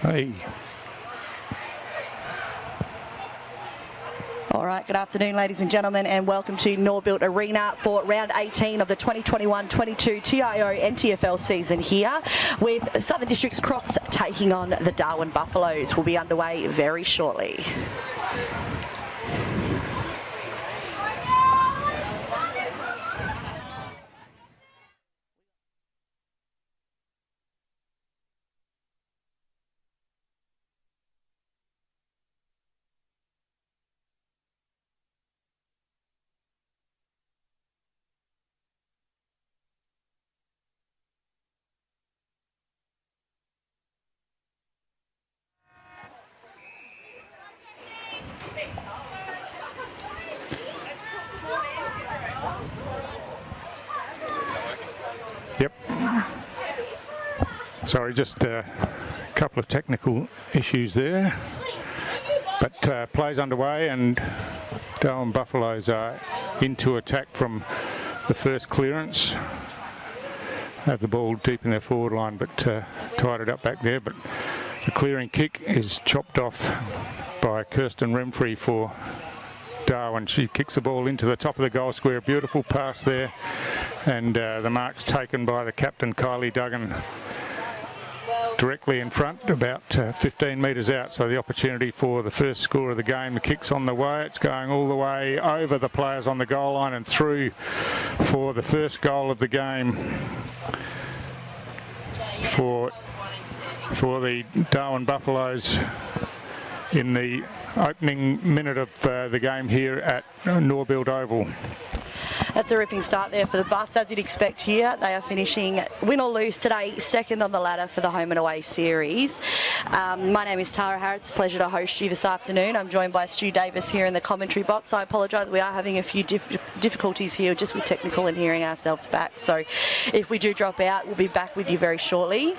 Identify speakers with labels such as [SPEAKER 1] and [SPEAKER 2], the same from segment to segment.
[SPEAKER 1] Hey.
[SPEAKER 2] All right, good afternoon, ladies and gentlemen, and welcome to Norbuilt Arena for round 18 of the 2021-22 TIO NTFL season here, with Southern Districts Cross taking on the Darwin Buffaloes. Will be underway very shortly.
[SPEAKER 1] Yep. Sorry, just a couple of technical issues there. But play's underway and Darwin Buffaloes are into attack from the first clearance. Have the ball deep in their forward line, but tied it up back there. But the clearing kick is chopped off by Kirsten Remfrey for Darwin. She kicks the ball into the top of the goal square. Beautiful pass there. And the mark's taken by the captain, Kylie Duggan, directly in front, about 15 metres out. So the opportunity for the first score of the game. The kick's on the way. It's going all the way over the players on the goal line and through for the first goal of the game for the Darwin Buffaloes in the opening minute of the game here at Norbuilt Oval.
[SPEAKER 2] That's a ripping start there for the Buffs, as you'd expect here. They are finishing, win or lose today, second on the ladder for the home and away series. My name is Tara Harris. It's a pleasure to host you this afternoon. I'm joined by Stu Davis here in the commentary box. I apologise, we are having a few difficulties here just with technical and hearing ourselves back. So if we do drop out, we'll be back with you very shortly.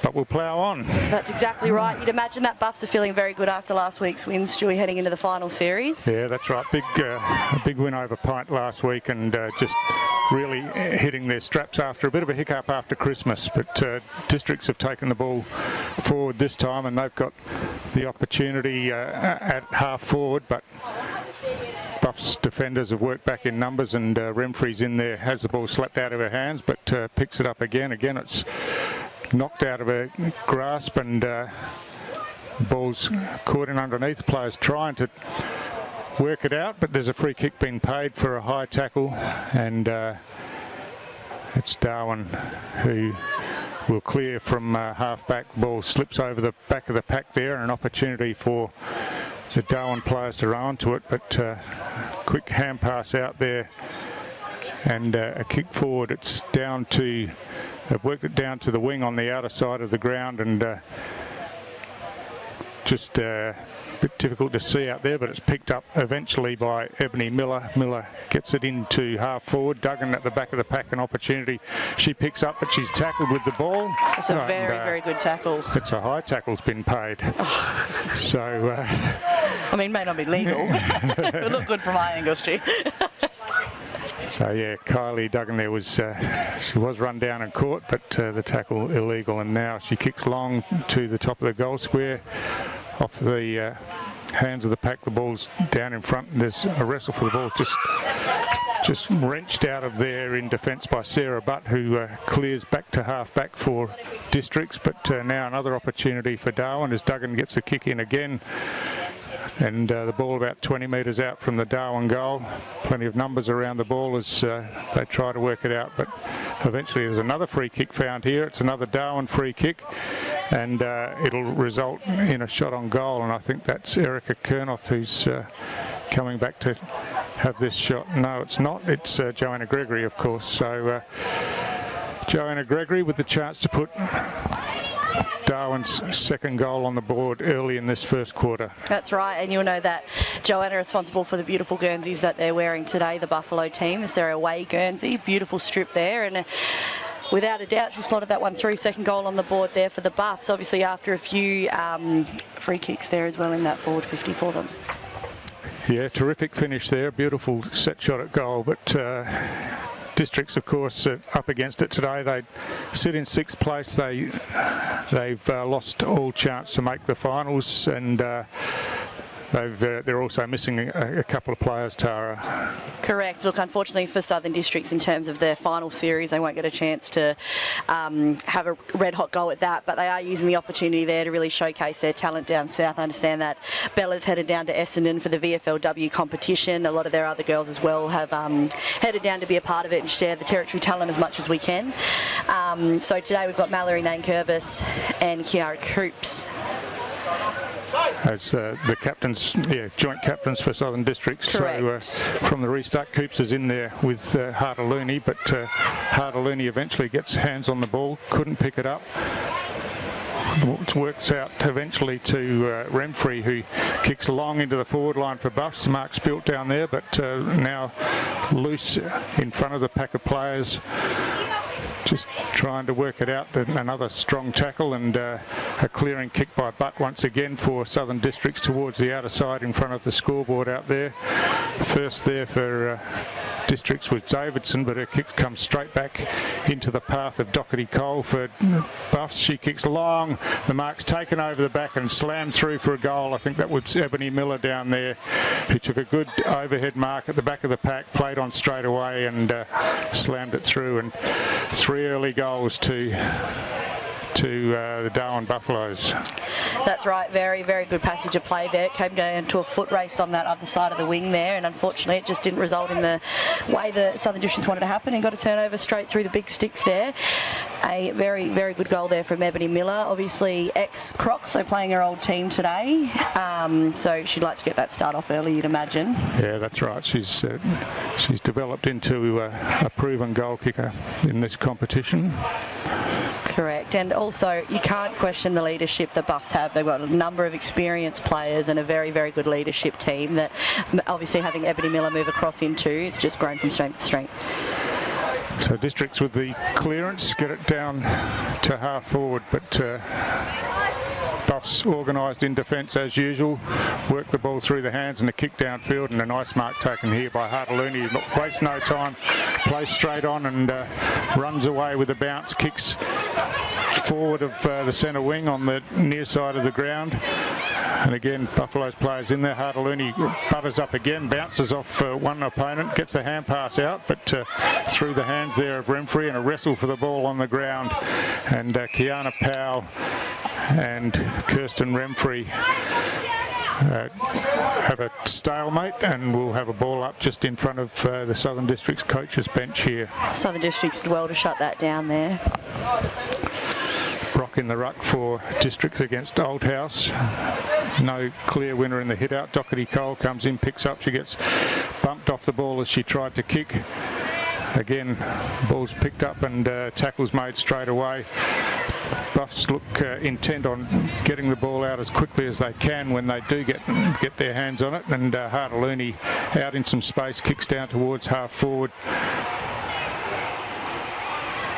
[SPEAKER 1] But we'll plough on.
[SPEAKER 2] That's exactly right. You'd imagine that Buffs are feeling very good after last week's win, Stewie, heading into the final series.
[SPEAKER 1] Yeah, that's right. A big win over Pint last week, and just really hitting their straps after a bit of a hiccup after Christmas. But Districts have taken the ball forward this time, and they've got the opportunity at half forward, but Buffs defenders have worked back in numbers, and Remfrey's in there, has the ball slapped out of her hands, but picks it up again. Again, it's knocked out of her grasp, and ball's caught in underneath. Players trying to work it out, but there's a free kick being paid for a high tackle, and it's Darwin who will clear from half-back. Ball slips over the back of the pack there, and an opportunity for the Darwin players to run onto it, but quick hand pass out there and a kick forward. It's down to, they've worked it down to the wing on the outer side of the ground, and just a bit difficult to see out there, but it's picked up eventually by Ebony Miller. Miller gets it into half forward. Duggan at the back of the pack, an opportunity. She picks up, but she's tackled with the ball.
[SPEAKER 2] It's a very good tackle.
[SPEAKER 1] It's a high tackle's been paid. So,
[SPEAKER 2] I mean, may not be legal. It would look good from my angle, Stu.
[SPEAKER 1] So yeah, Kylie Duggan there was, she was run down and caught, but the tackle illegal, and now she kicks long to the top of the goal square, off the hands of the pack. The ball's down in front, and there's a wrestle for the ball, just wrenched out of there in defence by Sarah Butt, who clears back to half back for Districts, but now another opportunity for Darwin as Duggan gets a kick in again. And the ball about 20 metres out from the Darwin goal. Plenty of numbers around the ball as they try to work it out, but eventually there's another free kick found here. It's another Darwin free kick, and it'll result in a shot on goal, and I think that's Erica Kernoth who's coming back to have this shot. No, it's not. It's Joanna Gregory, of course. So Joanna Gregory with the chance to put Darwin's second goal on the board early in this first quarter.
[SPEAKER 2] That's right, and you'll know that Joanna is responsible for the beautiful Guernseys that they're wearing today, the Buffalo team. It's their away Guernsey, beautiful strip there, and without a doubt she slotted that one through. Second goal on the board there for the Buffs, obviously after a few free kicks there as well in that forward 50 for them.
[SPEAKER 1] Yeah, terrific finish there, beautiful set shot at goal, but Districts, of course, up against it today. They sit in 6th place. They've lost all chance to make the finals, and they're also missing a couple of players, Tara.
[SPEAKER 2] Correct. Look, unfortunately for Southern Districts, in terms of their final series, they won't get a chance to have a red-hot go at that, but they are using the opportunity there to really showcase their talent down south. I understand that Bella's headed down to Essendon for the VFLW competition. A lot of their other girls as well have headed down to be a part of it and share the territory talent as much as we can. So today we've got Mallory Nankervis and Kiara Coops
[SPEAKER 1] as the captains, joint captains for Southern Districts.
[SPEAKER 2] Correct.
[SPEAKER 1] So from the restart, Coops is in there with Hartaluni, but Hartaluni eventually gets hands on the ball, couldn't pick it up. It works out eventually to Remfrey, who kicks long into the forward line for Buffs. Mark Spilt down there, but now loose in front of the pack of players. Just trying to work it out. Another strong tackle and a clearing kick by Butt once again for Southern Districts towards the outer side in front of the scoreboard out there. First there for Districts was Davidson, but her kick comes straight back into the path of Doherty Cole for Buffs. She kicks long. The mark's taken over the back and slammed through for a goal. I think that was Ebony Miller down there, who took a good overhead mark at the back of the pack, played on straight away and slammed it through. And 3 early goals to the Darwin Buffaloes.
[SPEAKER 2] That's right, very, very good passage of play there. It came down to a foot race on that other side of the wing there, and unfortunately it just didn't result in the way the Southern Districts wanted to happen, and got a turnover straight through the big sticks there. A very, very good goal there from Ebony Miller, obviously ex-Crocs, so playing her old team today. So she'd like to get that start off early, you'd imagine.
[SPEAKER 1] Yeah, that's right. She's developed into a proven goal kicker in this competition.
[SPEAKER 2] Correct, and also you can't question the leadership the Buffs have. They've got a number of experienced players and a very, very good leadership team that obviously having Ebony Miller move across into, it's just grown from strength to strength.
[SPEAKER 1] So Districts with the clearance, get it down to half forward, but Buffs organised in defence as usual, work the ball through the hands and the kick downfield, and a nice mark taken here by Hartaluni. Wastes no time, plays straight on and runs away with a bounce, kicks forward of the centre wing on the near side of the ground. And again, Buffalo's players in there. Hartaluni butters up again, bounces off one opponent, gets the hand pass out, but through the hands there of Remfrey, and a wrestle for the ball on the ground. And Kiana Powell and Kirsten Remfrey have a stalemate, and we'll have a ball up just in front of the Southern Districts coaches bench here.
[SPEAKER 2] Southern Districts did well to shut that down there.
[SPEAKER 1] Brock in the ruck for Districts against Old House. No clear winner in the hit out. Doherty Cole comes in, picks up. She gets bumped off the ball as she tried to kick. Again, ball's picked up and tackles made straight away. Buffs look intent on getting the ball out as quickly as they can when they do get their hands on it. And Hartaluni out in some space, kicks down towards half forward.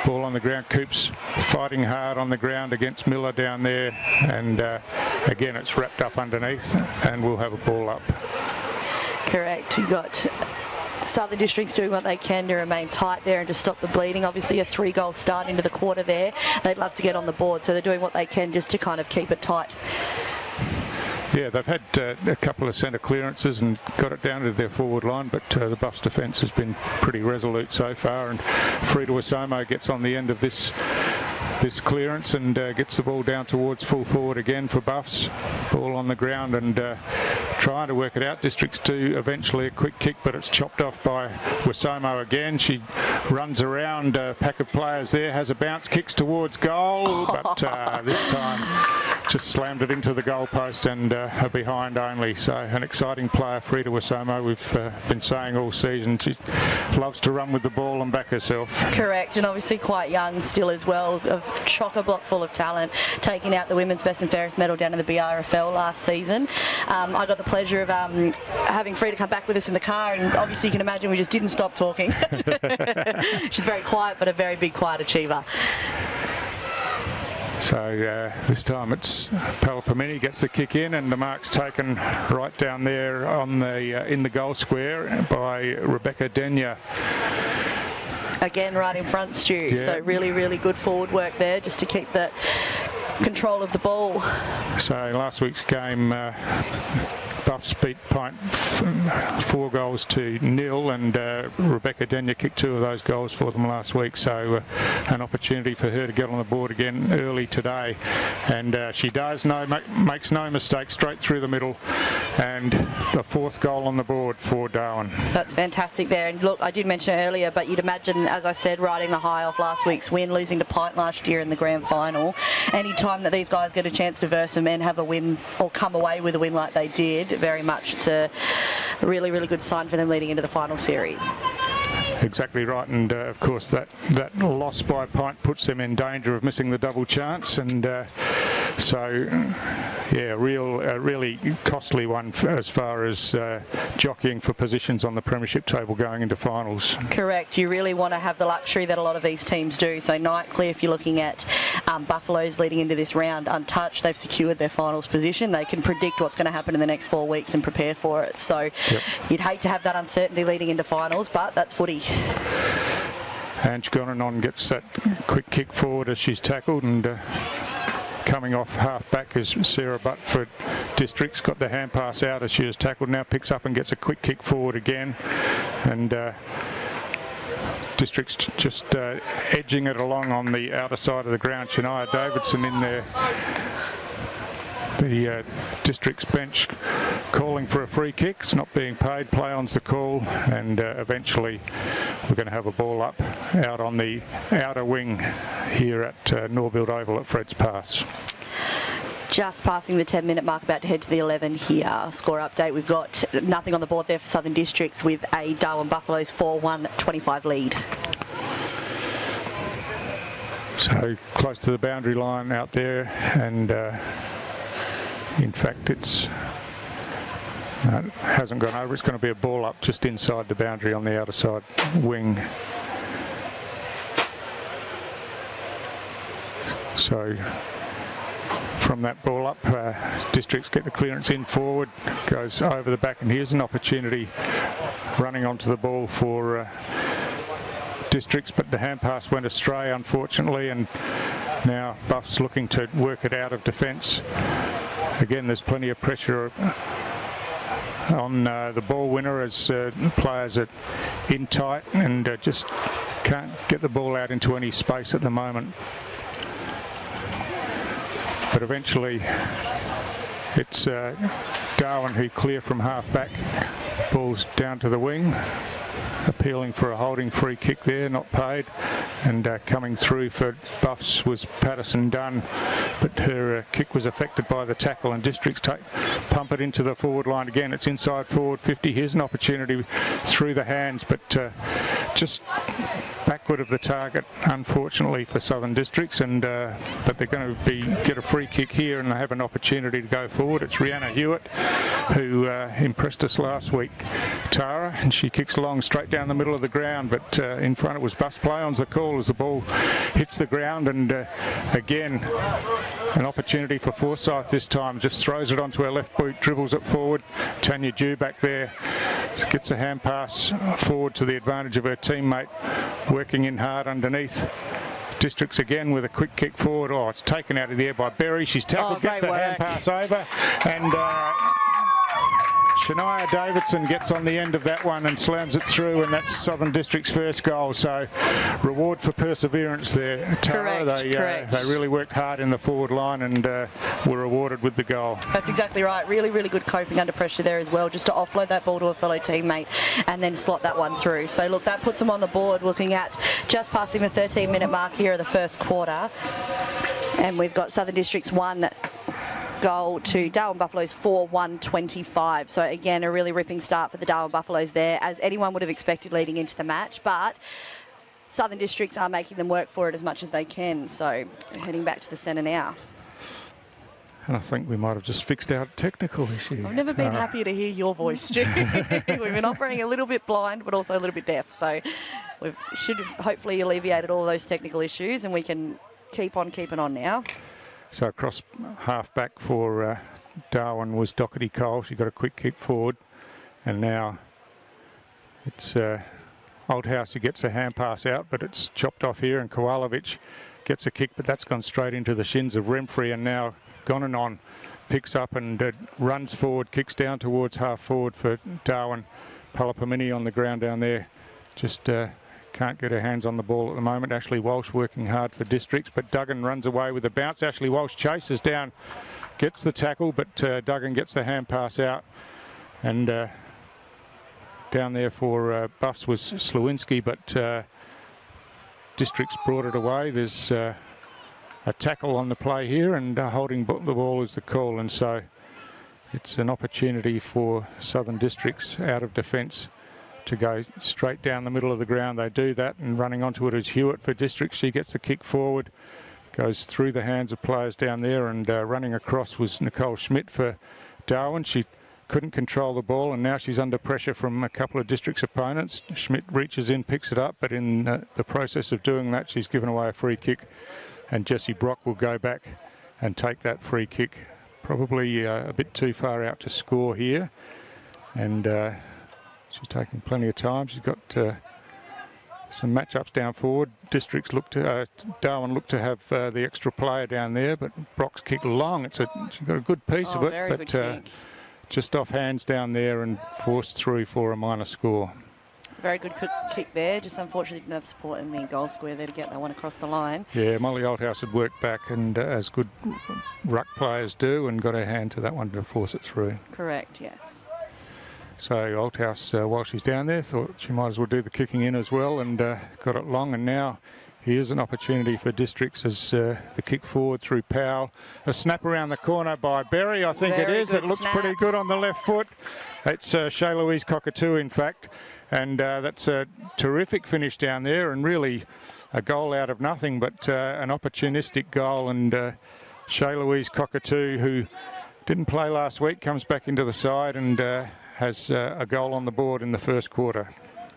[SPEAKER 1] Ball on the ground. Coops fighting hard on the ground against Miller down there, and again it's wrapped up underneath, and we'll have a ball up.
[SPEAKER 2] Correct. You got Southern Districts doing what they can to remain tight there and to stop the bleeding. Obviously a 3-goal start into the quarter there. They'd love to get on the board, so they're doing what they can just to kind of keep it tight.
[SPEAKER 1] Yeah, they've had a couple of centre clearances and got it down to their forward line, but the Buffs defence has been pretty resolute so far, and Frida Wasomo gets on the end of this clearance and gets the ball down towards full forward again for Buffs. Ball on the ground and trying to work it out. Districts do eventually a quick kick, but it's chopped off by Wasomo again. She runs around a pack of players there, has a bounce, kicks towards goal, but this time just slammed it into the goalpost and a behind only. So an exciting player, Frida Wasomo. We've been saying all season she loves to run with the ball and back herself. Correct,
[SPEAKER 2] and obviously quite young still as well. A chock-a-block full of talent, taking out the women's best and fairest medal down in the BRFL last season. I got the pleasure of having Frida come back with us in the car, and obviously you can imagine we just didn't stop talking. She's very quiet, but a very big quiet achiever.
[SPEAKER 1] So this time it's Palapamini gets the kick in, and the mark's taken right down there on the in the goal square by Rebecca Denyer.
[SPEAKER 2] Again, right in front, Stu.
[SPEAKER 1] Yeah.
[SPEAKER 2] So really, really good forward work there just to keep the control of the ball.
[SPEAKER 1] So last week's game, Buffs beat Pint 4-0 and Rebecca Denyer kicked 2 of those goals for them last week. So an opportunity for her to get on the board again early today. And she does, makes no mistake, straight through the middle. And the 4th goal on the board for Darwin.
[SPEAKER 2] That's fantastic there. And look, I did mention it earlier, but you'd imagine, as I said, riding the high off last week's win, losing to Pint last year in the grand final. Any time that these guys get a chance to verse them and have a win or come away with a win like they did, very much it's a really, really good sign for them leading into the final series.
[SPEAKER 1] Exactly right, and of course that loss by Pint puts them in danger of missing the double chance, and so yeah, a really costly one as far as jockeying for positions on the premiership table going into finals.
[SPEAKER 2] Correct. You really want to have the luxury that a lot of these teams do. So Nightcliff, if you're looking at Buffaloes leading into this round untouched, they've secured their finals position. They can predict what's going to happen in the next 4 weeks and prepare for it. So you'd hate to have that uncertainty leading into finals, but that's footy.
[SPEAKER 1] And Gonanon gets that quick kick forward as she's tackled, and coming off half back is Sarah Butt for Districts. Got the hand pass out as she was tackled, now picks up and gets a quick kick forward again, and Districts just edging it along on the outer side of the ground. Shania Davidson in there. The Districts bench calling for a free kick. It's not being paid. Play on's the call, and eventually we're going to have a ball up out on the outer wing here at Norbuilt Oval at Fred's Pass.
[SPEAKER 2] Just passing the 10-minute mark, about to head to the 11 here. Score update, we've got nothing on the board there for Southern Districts with a Darwin Buffaloes 4-1-25 lead.
[SPEAKER 1] So close to the boundary line out there, and in fact it hasn't gone over. It's going to be a ball up just inside the boundary on the outer side wing. So from that ball up, Districts get the clearance in forward, goes over the back, and here's an opportunity running onto the ball for Districts, but the hand pass went astray unfortunately, and now Buff's looking to work it out of defence. Again, there's plenty of pressure on the ball winner as players are in tight and just can't get the ball out into any space at the moment. But eventually it's Darwin who clear from half back, balls down to the wing, appealing for a holding free kick there, not paid, and coming through for Buffs was Patterson Dunn, but her kick was affected by the tackle, and Districts pump it into the forward line again. It's inside forward 50. Here's an opportunity through the hands, but just backward of the target unfortunately for Southern Districts, and but they're going to get a free kick here and they have an opportunity to go forward. It's Rihanna Hewitt who impressed us last week, Tara, and she kicks along straight down the middle of the ground, but in front it was Buffs. Play on's the call as the ball hits the ground, and again an opportunity for Forsyth this time. Just throws it onto her left boot, dribbles it forward. Tanya Dew back there gets a hand pass forward to the advantage of her teammate, working in hard underneath. Districts again with a quick kick forward. Oh, it's taken out of the air by Berry. She's tackled, gets a hand pass over, and Shania Davidson gets on the end of that one and slams it through, and that's Southern District's first goal. So reward for perseverance there, Tara.
[SPEAKER 2] Correct.
[SPEAKER 1] They really worked hard in the forward line and were rewarded with the goal.
[SPEAKER 2] That's exactly right. Really, really good coping under pressure there as well, just to offload that ball to a fellow teammate and then slot that one through. So look, that puts them on the board looking at just passing the 13-minute mark here of the first quarter. And we've got Southern Districts 1 goal to Darwin Buffaloes 4-1-25. So again, a really ripping start for the Darwin Buffaloes there, as anyone would have expected leading into the match, but Southern Districts are making them work for it as much as they can. So heading back to the centre now.
[SPEAKER 1] And I think we might have just fixed our technical issue.
[SPEAKER 2] I've never been happier to hear your voice, Stu. We've been operating a little bit blind, but also a little bit deaf. So we should have hopefully alleviated all those technical issues, and we can keep on keeping on now.
[SPEAKER 1] So across half back for Darwin was Doherty Cole. She got a quick kick forward, and now it's Oldhouse who gets a hand pass out, but it's chopped off here, and Kowalovic gets a kick, but that's gone straight into the shins of Remfrey, and now Gonanon picks up and runs forward, kicks down towards half forward for Darwin. Palapamini on the ground down there just can't get her hands on the ball at the moment. Ashley Walsh working hard for Districts, but Duggan runs away with a bounce. Ashley Walsh chases down, gets the tackle, but Duggan gets the hand pass out, and down there for Buffs was Slewinski, but Districts brought it away. There's a tackle on the play here, and holding the ball is the call, and so it's an opportunity for Southern Districts out of defence to go straight down the middle of the ground. They do that, and running onto it is Hewitt for Districts. She gets the kick forward, goes through the hands of players down there, and running across was Nicole Schmidt for Darwin. She couldn't control the ball, and now she's under pressure from a couple of Districts opponents. Schmidt reaches in, picks it up, but in the process of doing that, she's given away a free kick, and Jessie Brock will go back and take that free kick. Probably a bit too far out to score here, and she's taking plenty of time. She's got some matchups down forward. Districts look to Darwin look to have the extra player down there, but Brock's kick long. She's got a good piece of it, but just off hands down there and forced through for a minor score.
[SPEAKER 2] Very good kick there. Just unfortunately didn't have support in the goal square there to get that one across the line.
[SPEAKER 1] Yeah, Molly Oldhouse had worked back, and as good ruck players do, and got her hand to that one to force it through.
[SPEAKER 2] Correct, yes.
[SPEAKER 1] So Oldhouse, while she's down there, thought she might as well do the kicking in as well, and got it long, and now here's an opportunity for Districts as the kick forward through Powell. A snap around the corner by Berry, I think it is. It looks pretty good on the left foot. It's Shea-Louise Cockatoo, in fact, and that's a terrific finish down there, and really a goal out of nothing, but an opportunistic goal, and Shea-Louise Cockatoo, who didn't play last week, comes back into the side and has a goal on the board in the first quarter.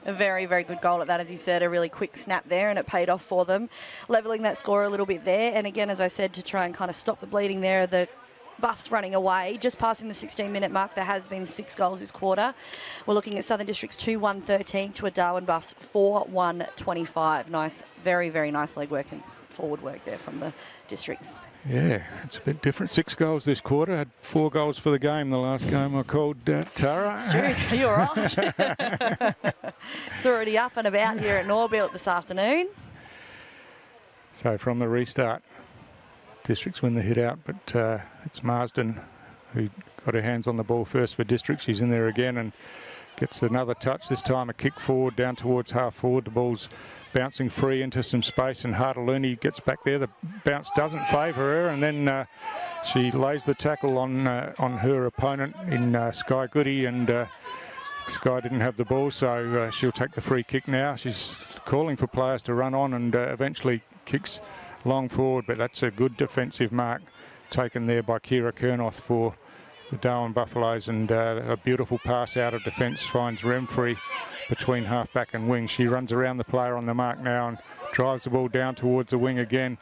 [SPEAKER 2] A very, very good goal at that, as you said, a really quick snap there, and it paid off for them, levelling that score a little bit there. And again, as I said, to try and kind of stop the bleeding there, the Buffs running away, just passing the 16-minute mark. There has been 6 goals this quarter. We're looking at Southern Districts 2-1-13 to a Darwin Buffs 4-1-25. Nice, very, very nice leg work and forward work there from the Districts.
[SPEAKER 1] Yeah, it's a bit different. 6 goals this quarter. Had 4 goals for the game. The last game I called Tara.
[SPEAKER 2] It's true. You're right. It's already up and about here at Norbuilt this afternoon.
[SPEAKER 1] So from the restart, Districts win the hit out, but it's Marsden who got her hands on the ball first for Districts. She's in there again and gets another touch. This time a kick forward down towards half forward. The ball's bouncing free into some space, and Hartaluni gets back there. The bounce doesn't favour her, and then she lays the tackle on her opponent in Sky Goody, and Sky didn't have the ball, so she'll take the free kick now. She's calling for players to run on, and eventually kicks long forward, but that's a good defensive mark taken there by Kira Kernoth for the Darwin Buffaloes, and a beautiful pass out of defence finds Remfrey between half-back and wing. She runs around the player on the mark now and drives the ball down towards the wing again.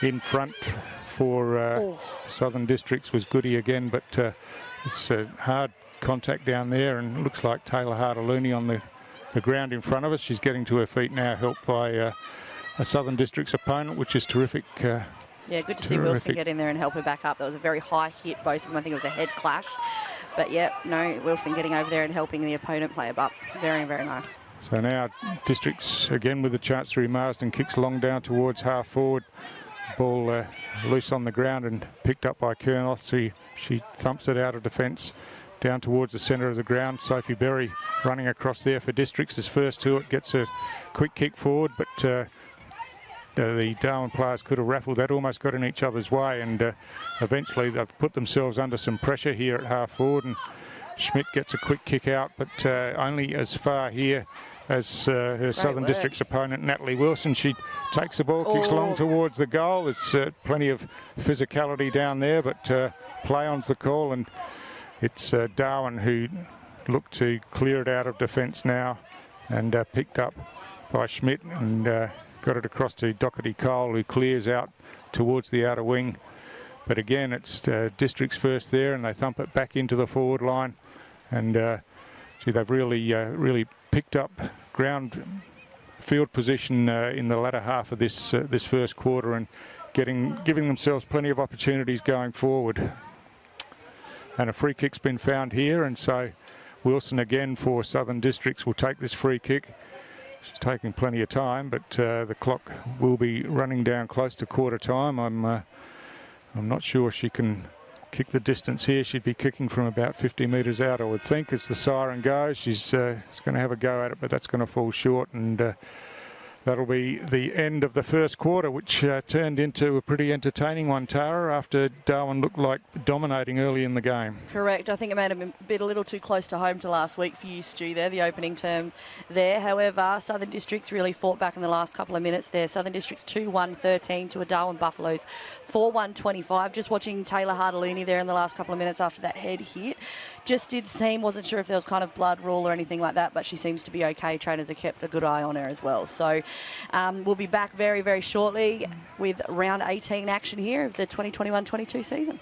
[SPEAKER 1] In front for Southern Districts was Goody again, but it's a hard contact down there, and it looks like Taylor Hartaluni on the ground in front of us. She's getting to her feet now, helped by a Southern Districts opponent, which is terrific.
[SPEAKER 2] Yeah, good to see Wilson get in there and help her back up. That was a very high hit, both of them. I think it was a head clash. But yeah, no, Wilson getting over there and helping the opponent play up. Very, very nice. So
[SPEAKER 1] now Districts again with the chance through Marsden, kicks long down towards half forward. Ball loose on the ground and picked up by Kernoth. She thumps it out of defence down towards the centre of the ground. Sophie Berry running across there for Districts. Is first to it, gets a quick kick forward, but the Darwin players could have raffled that, almost got in each other's way, and eventually they've put themselves under some pressure here at half forward, and Schmidt gets a quick kick out, but only as far here as her Southern Districts opponent, Natalie Wilson. She takes the ball, kicks long towards the goal. There's plenty of physicality down there, but play on's the call, and it's Darwin who looked to clear it out of defence now, and picked up by Schmidt, and got it across to Doherty Cole, who clears out towards the outer wing. But again, it's Districts first there, and they thump it back into the forward line. And they've really picked up ground field position in the latter half of this first quarter and giving themselves plenty of opportunities going forward. And a free kick's been found here, and so Wilson again for Southern Districts will take this free kick. She's taking plenty of time, but the clock will be running down close to quarter time. I'm not sure she can kick the distance here. She'd be kicking from about 50 metres out, I would think, as the siren goes. She's going to have a go at it, but that's going to fall short, and that'll be the end of the first quarter, which turned into a pretty entertaining one, Tara, after Darwin looked like dominating early in the game.
[SPEAKER 2] Correct. I think it may have been a little too close to home to last week for you, Stu, there, the opening term there. However, Southern Districts really fought back in the last couple of minutes there. Southern Districts 2-1-13 to a Darwin Buffaloes 4-1-25. Just watching Taylor Hartaluni there in the last couple of minutes after that head hit. Just did seem, wasn't sure if there was kind of blood rule or anything like that, but she seems to be okay. Trainers have kept a good eye on her as well. So we'll be back very, very shortly with round 18 action here of the 2021-22 season.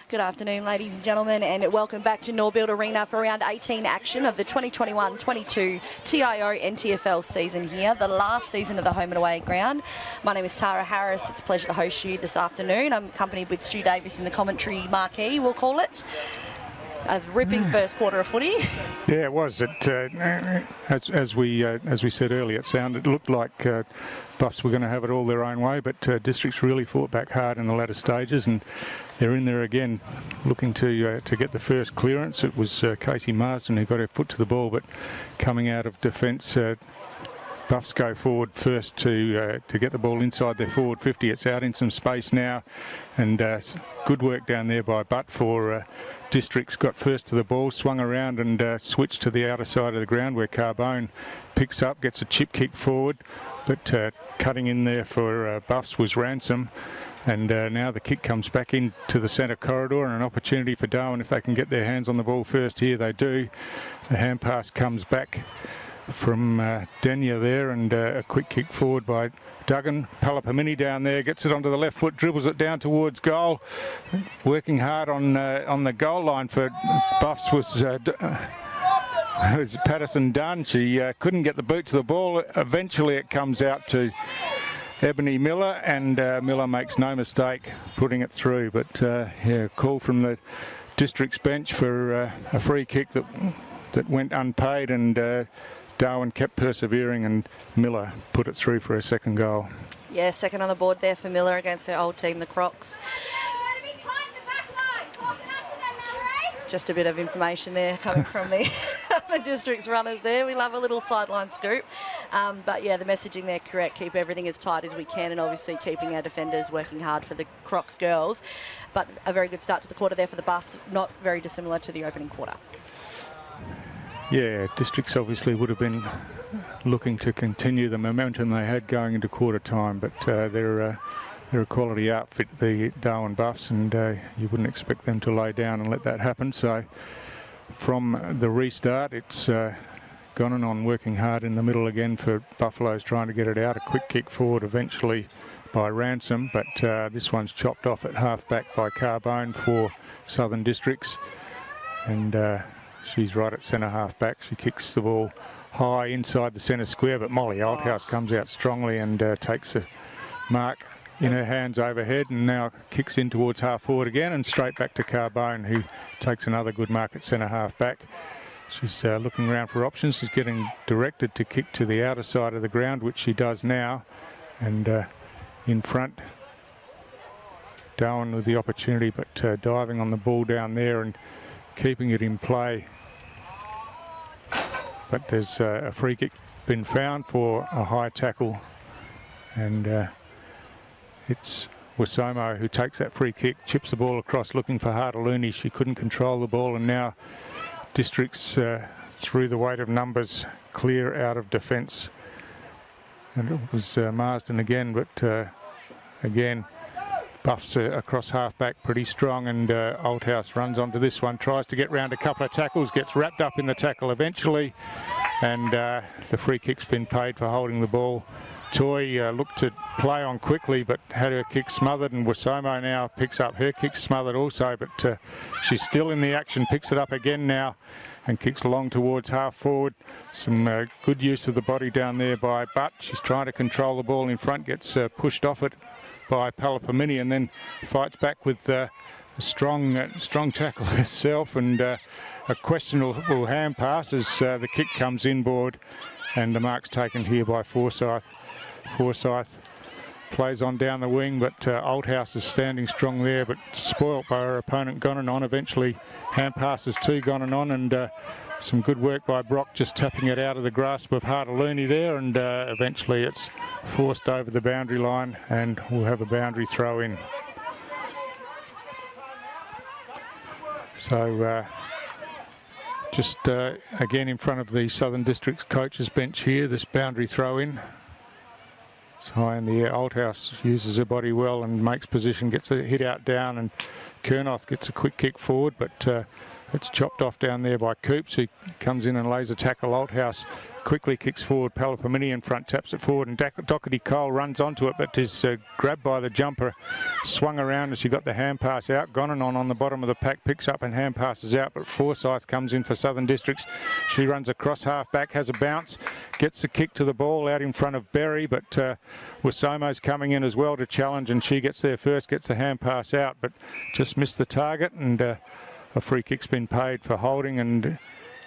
[SPEAKER 2] Good afternoon, ladies and gentlemen, and welcome back to Norbuilt Arena for round 18 action of the 2021-22 TIO NTFL season here, the last season of the home and away ground. My name is Tara Harris. It's a pleasure to host you this afternoon. I'm accompanied with Stu Davis in the commentary marquee, we'll call it. A ripping first quarter of footy.
[SPEAKER 1] Yeah, it was. As we said earlier, it looked like Buffs were going to have it all their own way, but Districts really fought back hard in the latter stages, and they're in there again, looking to get the first clearance. It was Casey Marsden who got her foot to the ball, but coming out of defence, Buffs go forward first to get the ball inside their forward 50. It's out in some space now, and good work down there by Butt for Districts. Got first to the ball, swung around and switched to the outer side of the ground where Carbone picks up, gets a chip kick forward, but cutting in there for Buffs was Ransom. And now the kick comes back into the centre corridor, and an opportunity for Darwin if they can get their hands on the ball first here. They do. The hand pass comes back from Denya there, and a quick kick forward by Duggan. Palapamini down there, gets it onto the left foot, dribbles it down towards goal. Working hard on the goal line for Buffs was Patterson Dunn. She couldn't get the boot to the ball. Eventually it comes out to Ebony Miller, and Miller makes no mistake putting it through. But yeah, call from the District's bench for a free kick that went unpaid, and Darwin kept persevering, and Miller put it through for a second goal.
[SPEAKER 2] Yeah, second on the board there for Miller against their old team, the Crocs. Just a bit of information there coming from the District's runners there. We love a little sideline scoop. But yeah, the messaging there correct. Keep everything as tight as we can, and obviously keeping our defenders working hard for the Crocs girls. But a very good start to the quarter there for the Buffs, not very dissimilar to the opening quarter.
[SPEAKER 1] Yeah, Districts obviously would have been looking to continue the momentum they had going into quarter time, but they're a quality outfit, the Darwin Buffs, and you wouldn't expect them to lay down and let that happen. So from the restart, it's gone on working hard in the middle again for Buffaloes, trying to get it out. A quick kick forward eventually by Ransom, but this one's chopped off at half-back by Carbone for Southern Districts, and she's right at centre half-back. She kicks the ball high inside the centre square, but Molly Althouse comes out strongly and takes a mark in her hands overhead, and now kicks in towards half forward again, and straight back to Carbone, who takes another good mark at centre half back. She's looking around for options. She's getting directed to kick to the outer side of the ground, which she does now, and in front Darwin with the opportunity, but diving on the ball down there and keeping it in play. But there's a free kick been found for a high tackle, and it's Wasomo who takes that free kick, chips the ball across looking for Hartaluni. She couldn't control the ball, and now Districts through the weight of numbers clear out of defence. And it was Marsden again, but again Buffs across half-back pretty strong, and Althouse runs onto this one, tries to get round a couple of tackles, gets wrapped up in the tackle eventually, and the free kick's been paid for holding the ball. Toy looked to play on quickly, but had her kick smothered, and Wasomo now picks up her kick smothered also, but she's still in the action, picks it up again now and kicks along towards half forward. Some good use of the body down there by Butt. She's trying to control the ball in front, gets pushed off it by Palapamini, and then fights back with a strong tackle herself, and a questionable hand pass as the kick comes inboard, and the mark's taken here by Forsyth. Forsyth plays on down the wing, but Althouse is standing strong there, but spoilt by her opponent Gonanon. Eventually hand passes to Gonanon, and some good work by Brock just tapping it out of the grasp of Hartaluni there, and eventually it's forced over the boundary line, and we'll have a boundary throw in. So just again in front of the Southern Districts coaches bench here, this boundary throw in. It's high in the air. Althouse uses her body well and makes position, gets a hit out down, and Kernoth gets a quick kick forward, but It's chopped off down there by Coops, who comes in and lays a tackle. Althouse quickly kicks forward. Palapamini in front, taps it forward, and Doherty Cole runs onto it, but is grabbed by the jumper, swung around as she got the hand pass out. Gonanon on the bottom of the pack picks up and hand passes out, but Forsyth comes in for Southern Districts. She runs across half back, has a bounce, gets the kick to the ball out in front of Berry, but Wasomo's coming in as well to challenge, and she gets there first, gets the hand pass out, but just missed the target, and a free kick's been paid for holding, and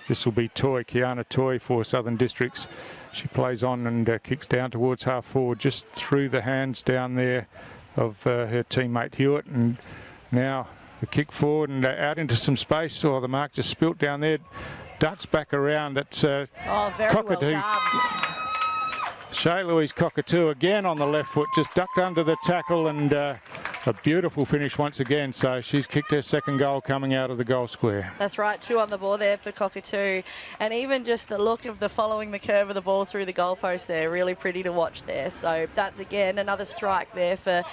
[SPEAKER 1] this will be Kiana Toy for Southern Districts. She plays on and kicks down towards half forward, just through the hands down there of her teammate Hewitt, and now the kick forward and out into some space. The mark just spilt down there. Ducks back around. That's
[SPEAKER 2] very
[SPEAKER 1] Cockatoo.
[SPEAKER 2] well done.
[SPEAKER 1] Shea Louise Cockatoo again on the left foot, just ducked under the tackle, and a beautiful finish once again. So she's kicked her second goal coming out of the goal square.
[SPEAKER 2] That's right, 2 on the ball there for Cockatoo. And even just the look of the following the curve of the ball through the goalpost there, really pretty to watch there. So that's again another strike there for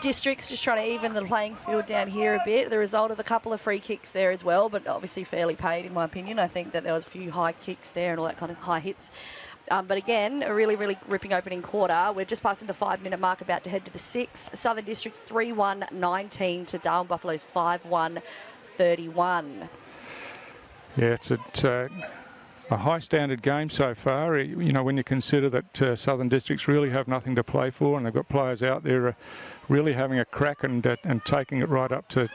[SPEAKER 2] Districts, just trying to even the playing field down here a bit. The result of a couple of free kicks there as well, but obviously fairly paid in my opinion. I think that there was a few high kicks there and all that kind of high hits. But again, a really, really ripping opening quarter. We're just passing the 5-minute mark, about to head to the 6. Southern Districts 3-1-19 to Darwin Buffaloes 5-1-31.
[SPEAKER 1] Yeah, it's a high standard game so far. You know, when you consider that Southern Districts really have nothing to play for, and they've got players out there really having a crack and taking it right up to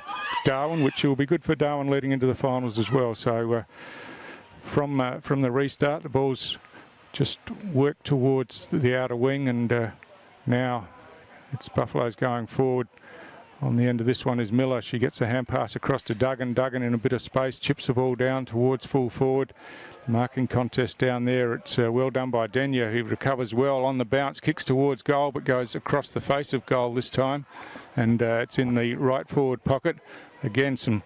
[SPEAKER 1] Darwin, which will be good for Darwin leading into the finals as well. So from the restart, the ball's just work towards the outer wing, and now it's Buffaloes going forward. On the end of this one is Miller. She gets a hand pass across to Duggan. Duggan in a bit of space, chips the ball down towards full forward. Marking contest down there. It's well done by Denya, who recovers well on the bounce, kicks towards goal, but goes across the face of goal this time. And it's in the right forward pocket. Again, some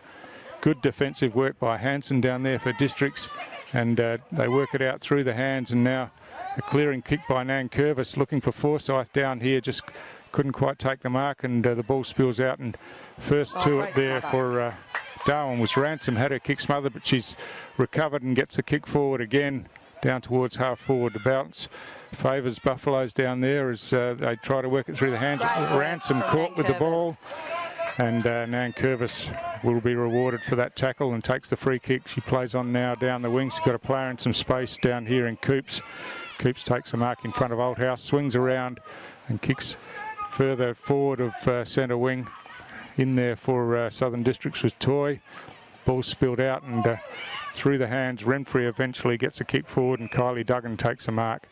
[SPEAKER 1] good defensive work by Hansen down there for Districts. And they work it out through the hands, and now a clearing kick by Nan Curvis, looking for Forsyth down here, just couldn't quite take the mark, and the ball spills out, and first to it there for Darwin was Ransom, had her kick smothered, but she's recovered and gets the kick forward again, down towards half forward. The bounce favours Buffaloes down there as they try to work it through the hands. Ransom caught with the ball. And Nan Curvis will be rewarded for that tackle and takes the free kick. She plays on now down the wing. She's got a player in some space down here in Coops. Coops takes a mark in front of Althouse, swings around and kicks further forward of centre wing. In there for Southern Districts was Toy. Ball spilled out and through the hands. Renfrey eventually gets a kick forward, and Kylie Duggan takes a mark.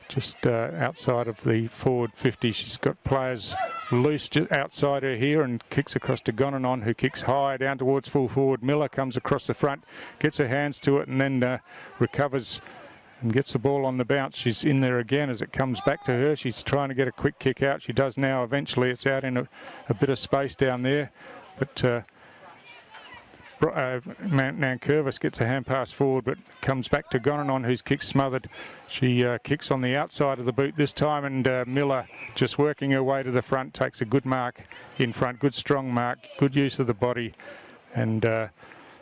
[SPEAKER 1] Just outside of the forward 50. She's got players loose outside her here and kicks across to Gonanon, who kicks high down towards full forward. Miller comes across the front, gets her hands to it, and then recovers and gets the ball on the bounce. She's in there again as it comes back to her. She's trying to get a quick kick out. She does now. Eventually it's out in a bit of space down there, but Nan Curvis gets a hand pass forward, but comes back to Gonanon, whose kick's smothered. She kicks on the outside of the boot this time, and Miller, just working her way to the front, takes a good mark in front. Good strong mark, good use of the body, and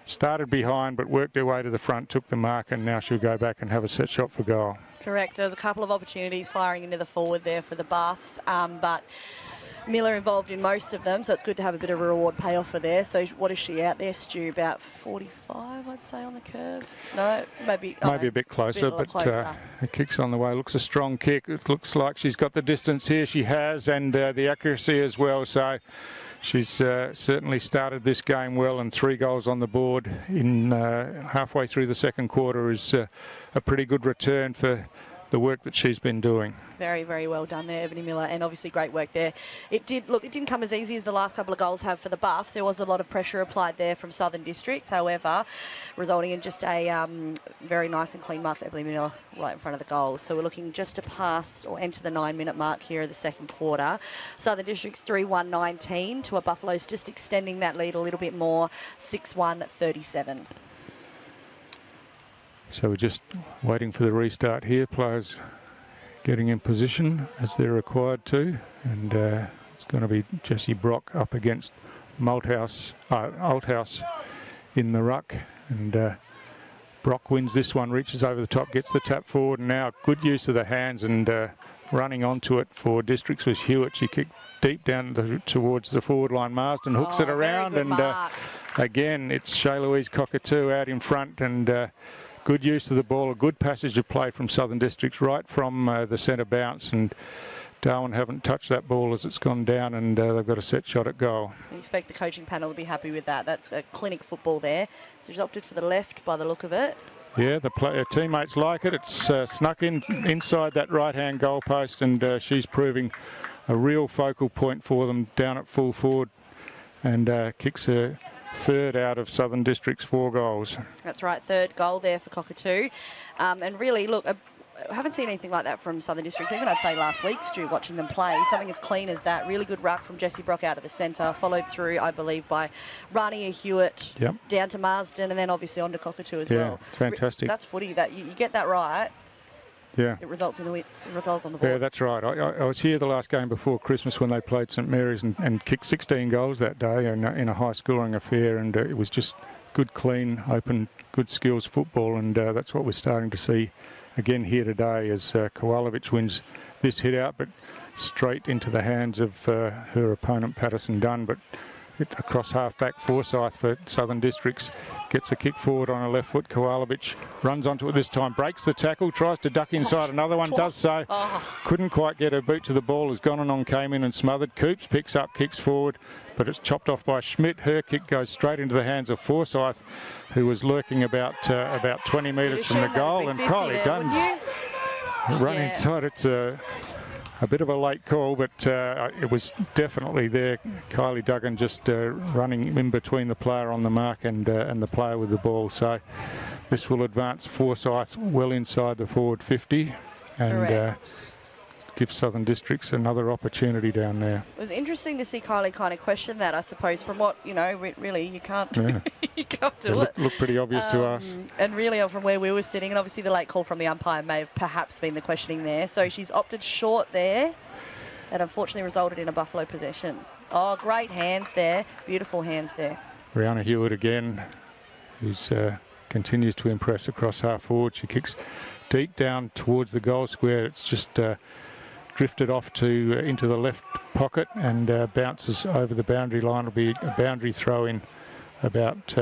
[SPEAKER 1] started behind but worked her way to the front, took the mark, and now she'll go back and have a set shot for goal.
[SPEAKER 2] Correct. There was a couple of opportunities firing into the forward there for the Buffs, but Miller involved in most of them, so it's good to have a bit of a reward payoff for there. So what is she out there, Stu? About 45, I'd say, on the curve? No, maybe a bit closer,
[SPEAKER 1] it kicks on the way. Looks a strong kick. It looks like she's got the distance here. She has, and the accuracy as well. So she's certainly started this game well, and 3 goals on the board in halfway through the second quarter is a pretty good return for the work that she's been doing.
[SPEAKER 2] Very, very well done there, Ebony Miller, and obviously great work there. It didn't come as easy as the last couple of goals have for the Buffs. There was a lot of pressure applied there from Southern Districts, however, resulting in just a very nice and clean mark for Ebony Miller right in front of the goals. So we're looking just to pass or enter the 9-minute mark here of the second quarter. Southern Districts 3-1-19 to a Buffaloes just extending that lead a little bit more, 6-1-37.
[SPEAKER 1] So we're just waiting for the restart here. Players getting in position as they're required to. And it's going to be Jessie Brock up against Althouse in the ruck, and Brock wins this one, reaches over the top, gets the tap forward, and now good use of the hands, and running onto it for Districts was Hewitt. She kicked deep down towards the forward line. Marsden hooks it around, and again it's Shea Louise Cockatoo out in front, and good use of the ball, a good passage of play from Southern Districts right from the centre bounce, and Darwin haven't touched that ball as it's gone down, and they've got a set shot at goal. I expect the coaching panel will be happy with that. That's a clinic football there. So she's opted for the left by the look of it. Yeah, her teammates like it. It's snuck inside that right-hand goal post, and she's proving a real focal point for them down at full forward, and kicks her third out of Southern District's 4 goals. That's right, third goal there for Cockatoo. And really, look, I haven't seen anything like that from Southern Districts, even I'd say last week, Stu, watching them play. Something as clean as that. Really good ruck from Jessie Brock out of the centre, followed through, I believe, by Rania Hewitt, down to Marsden, and then obviously on to Cockatoo as well. Yeah, fantastic. That's footy. That you get that right. Yeah, it results on the board. Yeah, that's right. I was here the last game before Christmas when they played St Mary's and kicked 16 goals that day in a high-scoring affair, and it was just good, clean, open, good skills football, and that's what we're starting to see again here today as Kowalovic wins this hit out, but straight into the hands of her opponent Patterson Dunn, but across half-back Forsyth for Southern Districts. Gets a kick forward on her left foot. Kowalovic runs onto it this time, breaks the tackle, tries to duck inside another one, does so. Couldn't quite get her boot to the ball as Gonanon came in and smothered. Coops picks up, kicks forward, but it's chopped off by Schmidt. Her kick goes straight into the hands of Forsyth, who was lurking about 20 metres from the goal, and Kylie Dunn's run inside. It's a bit of a late call, but it was definitely there. Kylie Duggan just running in between the player on the mark and the player with the ball. So this will advance Forsyth well inside the forward 50 and give Southern Districts another opportunity down there. It was interesting to see Kylie kind of question that, I suppose, from what, really you can't, you can't do it. Looked pretty obvious to us. And really from where we were sitting, and obviously the late call from the umpire may have perhaps been the questioning there. So she's opted short there. That unfortunately resulted in a Buffalo possession. Oh, great hands there. Beautiful hands there. Brianna Hewitt again, who's continues to impress across half forward. She kicks deep down towards the goal square. It's just drifted off into the left pocket and bounces over the boundary line. It'll be a boundary throw in about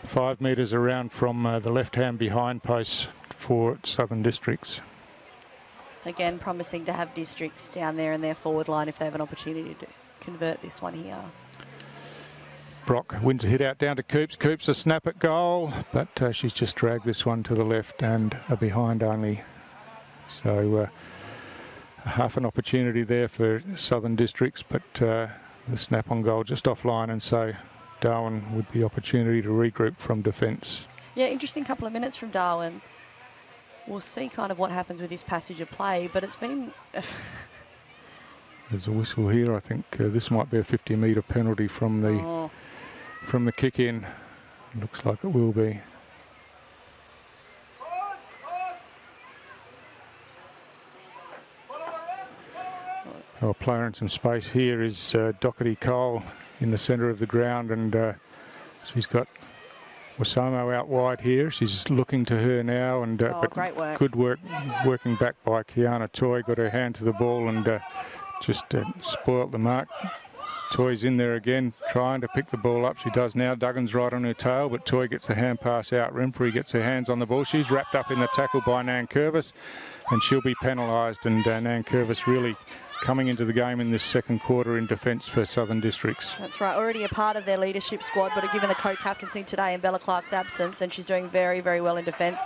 [SPEAKER 1] 5 metres around from the left-hand behind post for Southern Districts. Again, promising to have Districts down there in their forward line if they have an opportunity to convert this one here. Brock wins a hit out down to Coops. Coops a snap at goal, but she's just dragged this one to the left and a behind only. So half an opportunity there for Southern Districts, but the snap on goal just offline, and so Darwin with the opportunity to regroup from defence. Yeah, interesting couple of minutes from Darwin. We'll see kind of what happens with his passage of play, but it's been... There's a whistle here. I think this might be a 50-metre penalty from the kick-in. Looks like it will be. Our player in some space here is Doherty Cole in the centre of the ground, and she's got Wasomo out wide here. She's looking to her now, and but great work. Good work working back by Kiana Toy. Got her hand to the ball and just spoilt the mark. Toy's in there again, trying to pick the ball up. She does now. Duggan's right on her tail, but Toy gets the hand pass out. Remfrey gets her hands on the ball. She's wrapped up in the tackle by Nankervis, and she'll be penalised. And Nankervis really coming into the game in this second quarter in defence for Southern Districts. That's right, already a part of their leadership squad, but given the co-captaincy today in Bella Clark's absence, and she's doing very, very well in defence,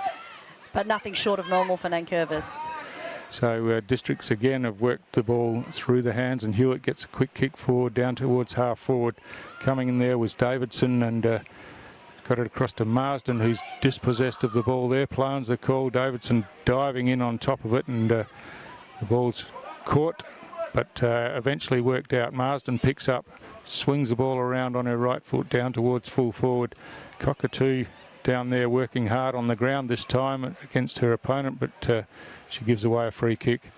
[SPEAKER 1] but nothing short of normal for Nankervis. So Districts again have worked the ball through the hands, and Hewitt gets a quick kick forward down towards half forward. Coming in there was Davidson, and got it across to Marsden, who's dispossessed of the ball there. Plans the call. Davidson diving in on top of it, and the ball's caught, but eventually worked out. Marsden picks up, swings the ball around on her right foot down towards full forward. Cockatoo down there working hard on the ground this time against her opponent, but she gives away a free kick,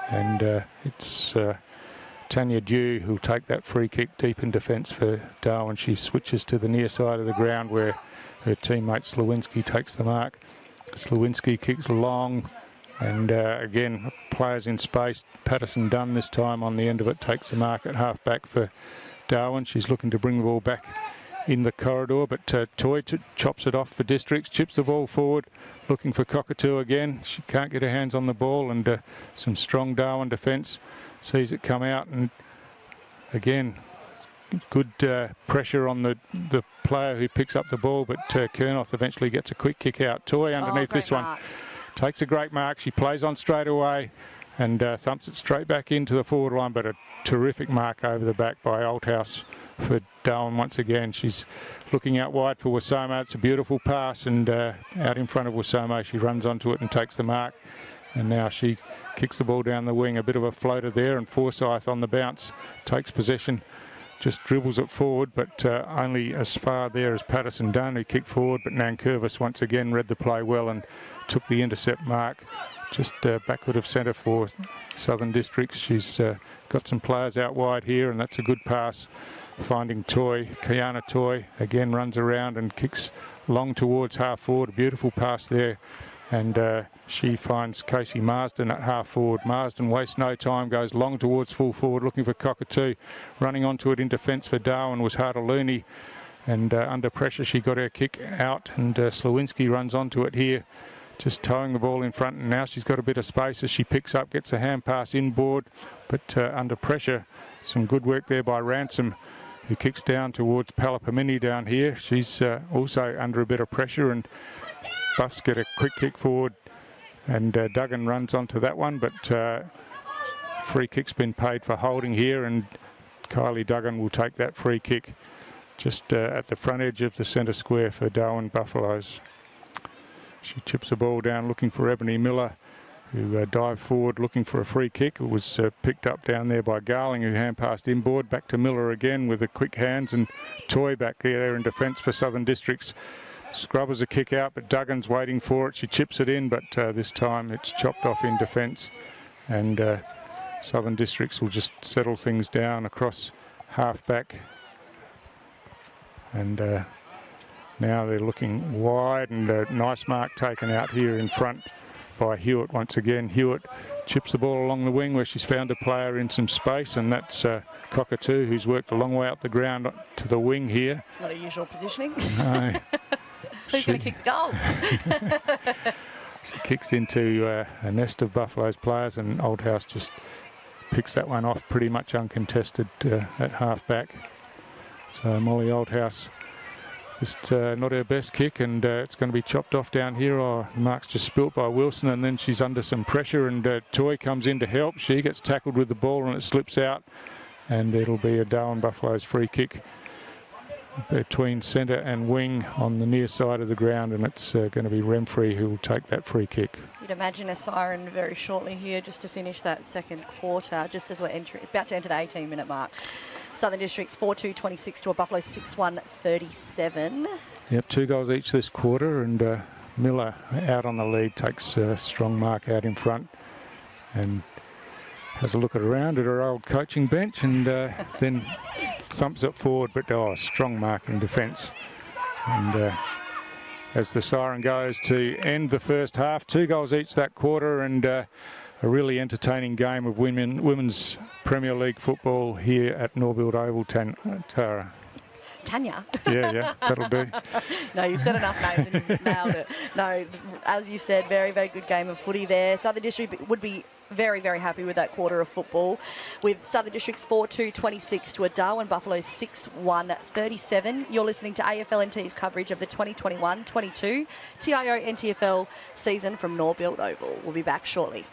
[SPEAKER 1] and it's Tanya Dew, who'll take that free kick deep in defence for Darwin. She switches to the near side of the ground where her teammate Slawinski takes the mark. Slawinski kicks long, and again, players in space. Patterson Dunn this time on the end of it takes the mark at half back for Darwin. She's looking to bring the ball back in the corridor, but Toy chops it off for Districts, chips the ball forward, looking for Cockatoo again. She can't get her hands on the ball, and some strong Darwin defence sees it come out, and again, good pressure on the player who picks up the ball, but Kernoth eventually gets a quick kick out. Toy underneath this one. Takes a great mark. She plays on straight away and thumps it straight back into the forward line, but a terrific mark over the back by Oldhouse for Darwin once again. She's looking out wide for Wasomo. It's a beautiful pass, and out in front of Wasomo, she runs onto it and takes the mark. And now she kicks the ball down the wing. A bit of a floater there, and Forsyth on the bounce takes possession. Just dribbles it forward, but only as far there as Patterson Dunn, who kicked forward, but Nankervis once again read the play well and took the intercept mark. Just backward of centre for Southern Districts. She's got some players out wide here, and that's a good pass. Finding Toy. Kiana Toy again runs around and kicks long towards half forward. A beautiful pass there. And she finds Casey Marsden at half forward. Marsden wastes no time, goes long towards full forward, looking for Cockatoo. Running onto it in defence for Darwin was Hartaluni. And under pressure, she got her kick out, and Slawinski runs onto it here, just towing the ball in front. And now she's got a bit of space as she picks up, gets a hand pass inboard, but under pressure. Some good work there by Ransom, who kicks down towards Palapamini down here. She's also under a bit of pressure, and Buffs get a quick kick forward, and Duggan runs onto that one, but free kick's been paid for holding here, and Kylie Duggan will take that free kick just at the front edge of the centre square for Darwin Buffaloes. She chips the ball down looking for Ebony Miller, who dived forward looking for a free kick. It was picked up down there by Garling, who hand passed inboard. Back to Miller again with the quick hands, and Toy back there in defence for Southern Districts. Scrubbers a kick out, but Duggan's waiting for it. She chips it in, but this time it's chopped off in defence, and Southern Districts will just settle things down across half back. And now they're looking wide, and a nice mark taken out here in front by Hewitt once again. Hewitt chips the ball along the wing where she's found a player in some space, and that's Cockatoo, who's worked a long way up the ground to the wing here.
[SPEAKER 2] It's not a usual positioning.
[SPEAKER 1] No.
[SPEAKER 2] Who's going to kick the goals?
[SPEAKER 1] She kicks into a nest of Buffalo's players, and Oldhouse just picks that one off pretty much uncontested at half back. So Molly Oldhouse, just not her best kick, and it's going to be chopped off down here. Oh, mark's just spilt by Wilson, and then she's under some pressure, and Toy comes in to help. She gets tackled with the ball, and it slips out, and it'll be a Darwin Buffaloes free kick between centre and wing on the near side of the ground, and it's going to be Remfrey who will take that free kick.
[SPEAKER 2] You'd imagine a siren very shortly here just to finish that second quarter, just as we're about to enter the 18-minute mark. Southern Districts 4-2-26 to a Buffalo 6-1-37.
[SPEAKER 1] Yep, 2 goals each this quarter, and Miller out on the lead takes a strong mark out in front and has a look around at her old coaching bench, and then thumps it forward, but strong mark in defence. And as the siren goes to end the first half, 2 goals each that quarter, and a really entertaining game of women's Premier League football here at Norbuilt Oval, Tara.
[SPEAKER 2] Tanya.
[SPEAKER 1] Yeah, that'll do.
[SPEAKER 2] No, you've said enough names and you've nailed it. No, as you said, very, very good game of footy there. Southern District would be very, very happy with that quarter of football, with Southern Districts 4-2-26 to a Darwin Buffaloes 6-1-37. You're listening to AFLNT's coverage of the 2021-22 TIO NTFL season from Norbuilt Oval. We'll be back shortly.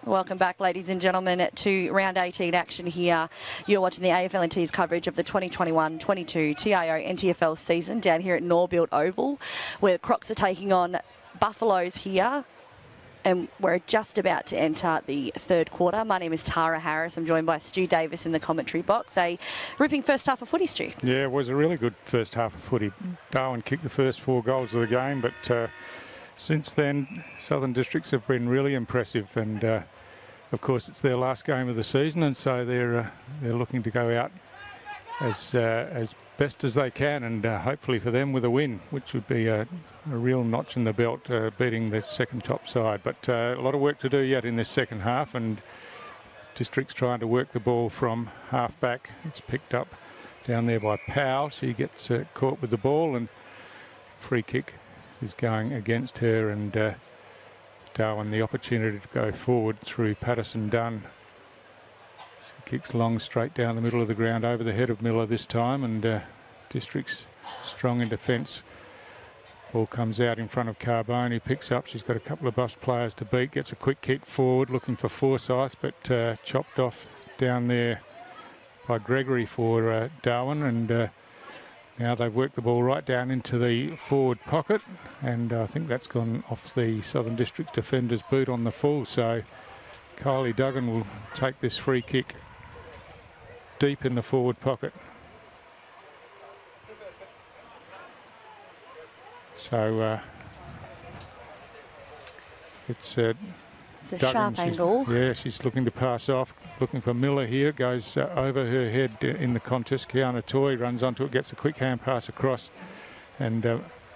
[SPEAKER 2] Welcome back, ladies and gentlemen, to round 18 action here. You're watching the AFL&T's coverage of the 2021-22 TIO NTFL season down here at Norbuilt Oval, where Crocs are taking on Buffaloes here. And we're just about to enter the third quarter. My name is Tara Harris. I'm joined by Stu Davis in the commentary box. A ripping first half of footy, Stu.
[SPEAKER 1] Yeah, it was a really good first half of footy. Darwin kicked the first 4 goals of the game, but since then, Southern Districts have been really impressive. And of course, it's their last game of the season, and so they're looking to go out as best as they can, and hopefully for them with a win, which would be a real notch in the belt, beating the second top side. But a lot of work to do yet in this second half, and District's trying to work the ball from half back. It's picked up down there by Powell. She gets caught with the ball, and free kick is going against her, and Darwin the opportunity to go forward through Patterson Dunn. Kicks long straight down the middle of the ground over the head of Miller this time, and District's strong in defence. Ball comes out in front of Carbone, who picks up. She's got a couple of Buffs players to beat, gets a quick kick forward looking for Forsyth, but chopped off down there by Gregory for Darwin, and now they've worked the ball right down into the forward pocket, and I think that's gone off the Southern District defender's boot on the full, so Kylie Duggan will take this free kick deep in the forward pocket. So it's a
[SPEAKER 2] Duggan. Sharp angle.
[SPEAKER 1] Yeah, she's looking to pass off, looking for Miller here. Goes over her head in the contest. Kiana Toy runs onto it, gets a quick hand pass across, and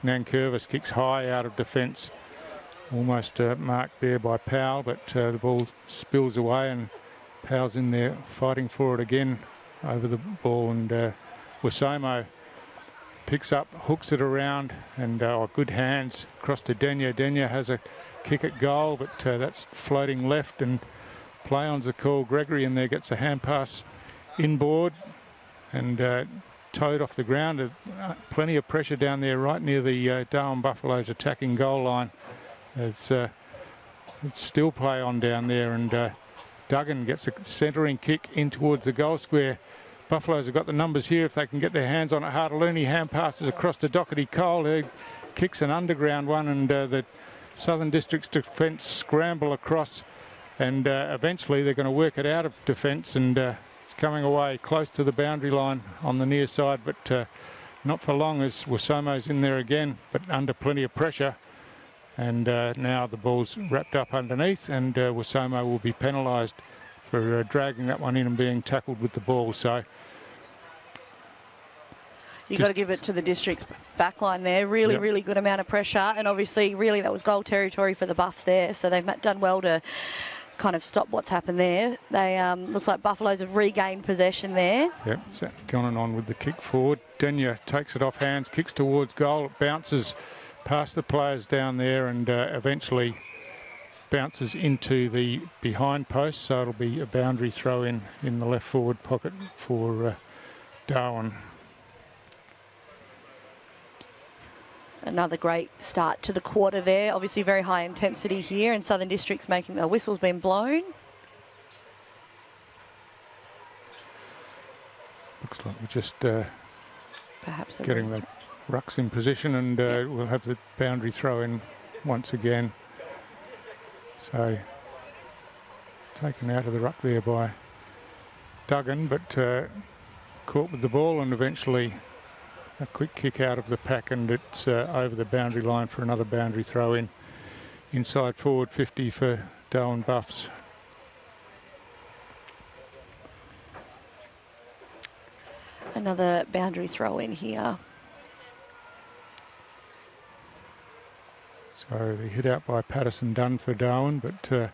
[SPEAKER 1] Nankervis kicks high out of defence. Almost marked there by Powell, but the ball spills away, and Powell's in there fighting for it again over the ball, and Wasomo picks up, hooks it around, and good hands across to Denya. Denya has a kick at goal, but that's floating left, and play on's a call. Gregory in there gets a hand pass inboard and towed off the ground. Plenty of pressure down there right near the Darwin Buffaloes attacking goal line. It's still play on down there, and Duggan gets a centering kick in towards the goal square. Buffaloes have got the numbers here if they can get their hands on it. Hartaluni hand passes across to Doherty Cole, who kicks an underground one, and the Southern District's defence scramble across, and eventually they're going to work it out of defence, and it's coming away close to the boundary line on the near side, but not for long as Wasomo's in there again, but under plenty of pressure. And now the ball's wrapped up underneath, and Wasomo will be penalised for dragging that one in and being tackled with the ball. So
[SPEAKER 2] you've got to give it to the District's backline there. Really good amount of pressure, and obviously really that was goal territory for the Buffs there, so they've done well to kind of stop what's happened there. They looks like Buffaloes have regained possession there. Yep,
[SPEAKER 1] it's gone on with the kick forward. Denya takes it off hands, kicks towards goal, it bounces past the players down there, and eventually bounces into the behind post, so it'll be a boundary throw in the left forward pocket for Darwin.
[SPEAKER 2] Another great start to the quarter there. Obviously very high intensity here, and Southern District's making the whistle's been blown.
[SPEAKER 1] Looks like we're just
[SPEAKER 2] perhaps
[SPEAKER 1] getting the rucks in position, and we'll have the boundary throw in once again. So taken out of the ruck there by Duggan, but caught with the ball, and eventually a quick kick out of the pack, and it's over the boundary line for another boundary throw in. Inside forward 50 for Darwin Buffs.
[SPEAKER 2] Another boundary throw in here.
[SPEAKER 1] So the hit out by Patterson Dunn for Darwin, but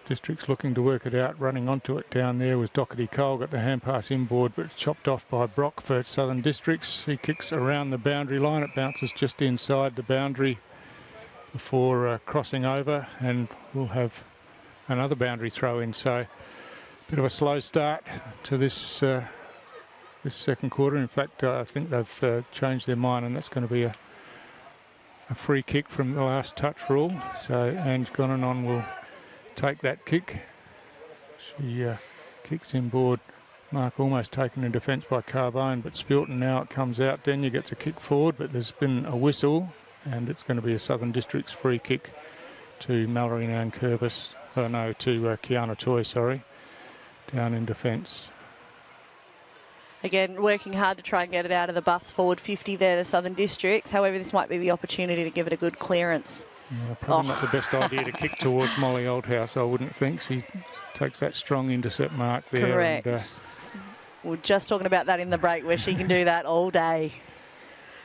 [SPEAKER 1] District's looking to work it out. Running onto it down there was Doherty Cole, got the hand pass inboard, but it's chopped off by Brock for Southern Districts. He kicks around the boundary line. It bounces just inside the boundary before crossing over, and we'll have another boundary throw in. So a bit of a slow start to this this second quarter. In fact, I think they've changed their mind, and that's going to be a free kick from the last touch rule. So Ange Gonanon will take that kick. She kicks inboard. Mark almost taken in defence by Carbone, but Spilton now it comes out. Denya gets a kick forward, but there's been a whistle, and it's going to be a Southern Districts free kick to Mallory Nankervis. Oh no, to Kiana Toy, sorry, down in defence.
[SPEAKER 2] Again, working hard to try and get it out of the Buffs forward 50 there, the Southern Districts. However, this might be the opportunity to give it a good clearance.
[SPEAKER 1] Yeah, probably not the best idea to kick towards Molly Oldhouse, I wouldn't think. She takes that strong intercept mark there.
[SPEAKER 2] Correct.
[SPEAKER 1] And,
[SPEAKER 2] we were just talking about that in the break, where she can do that all day.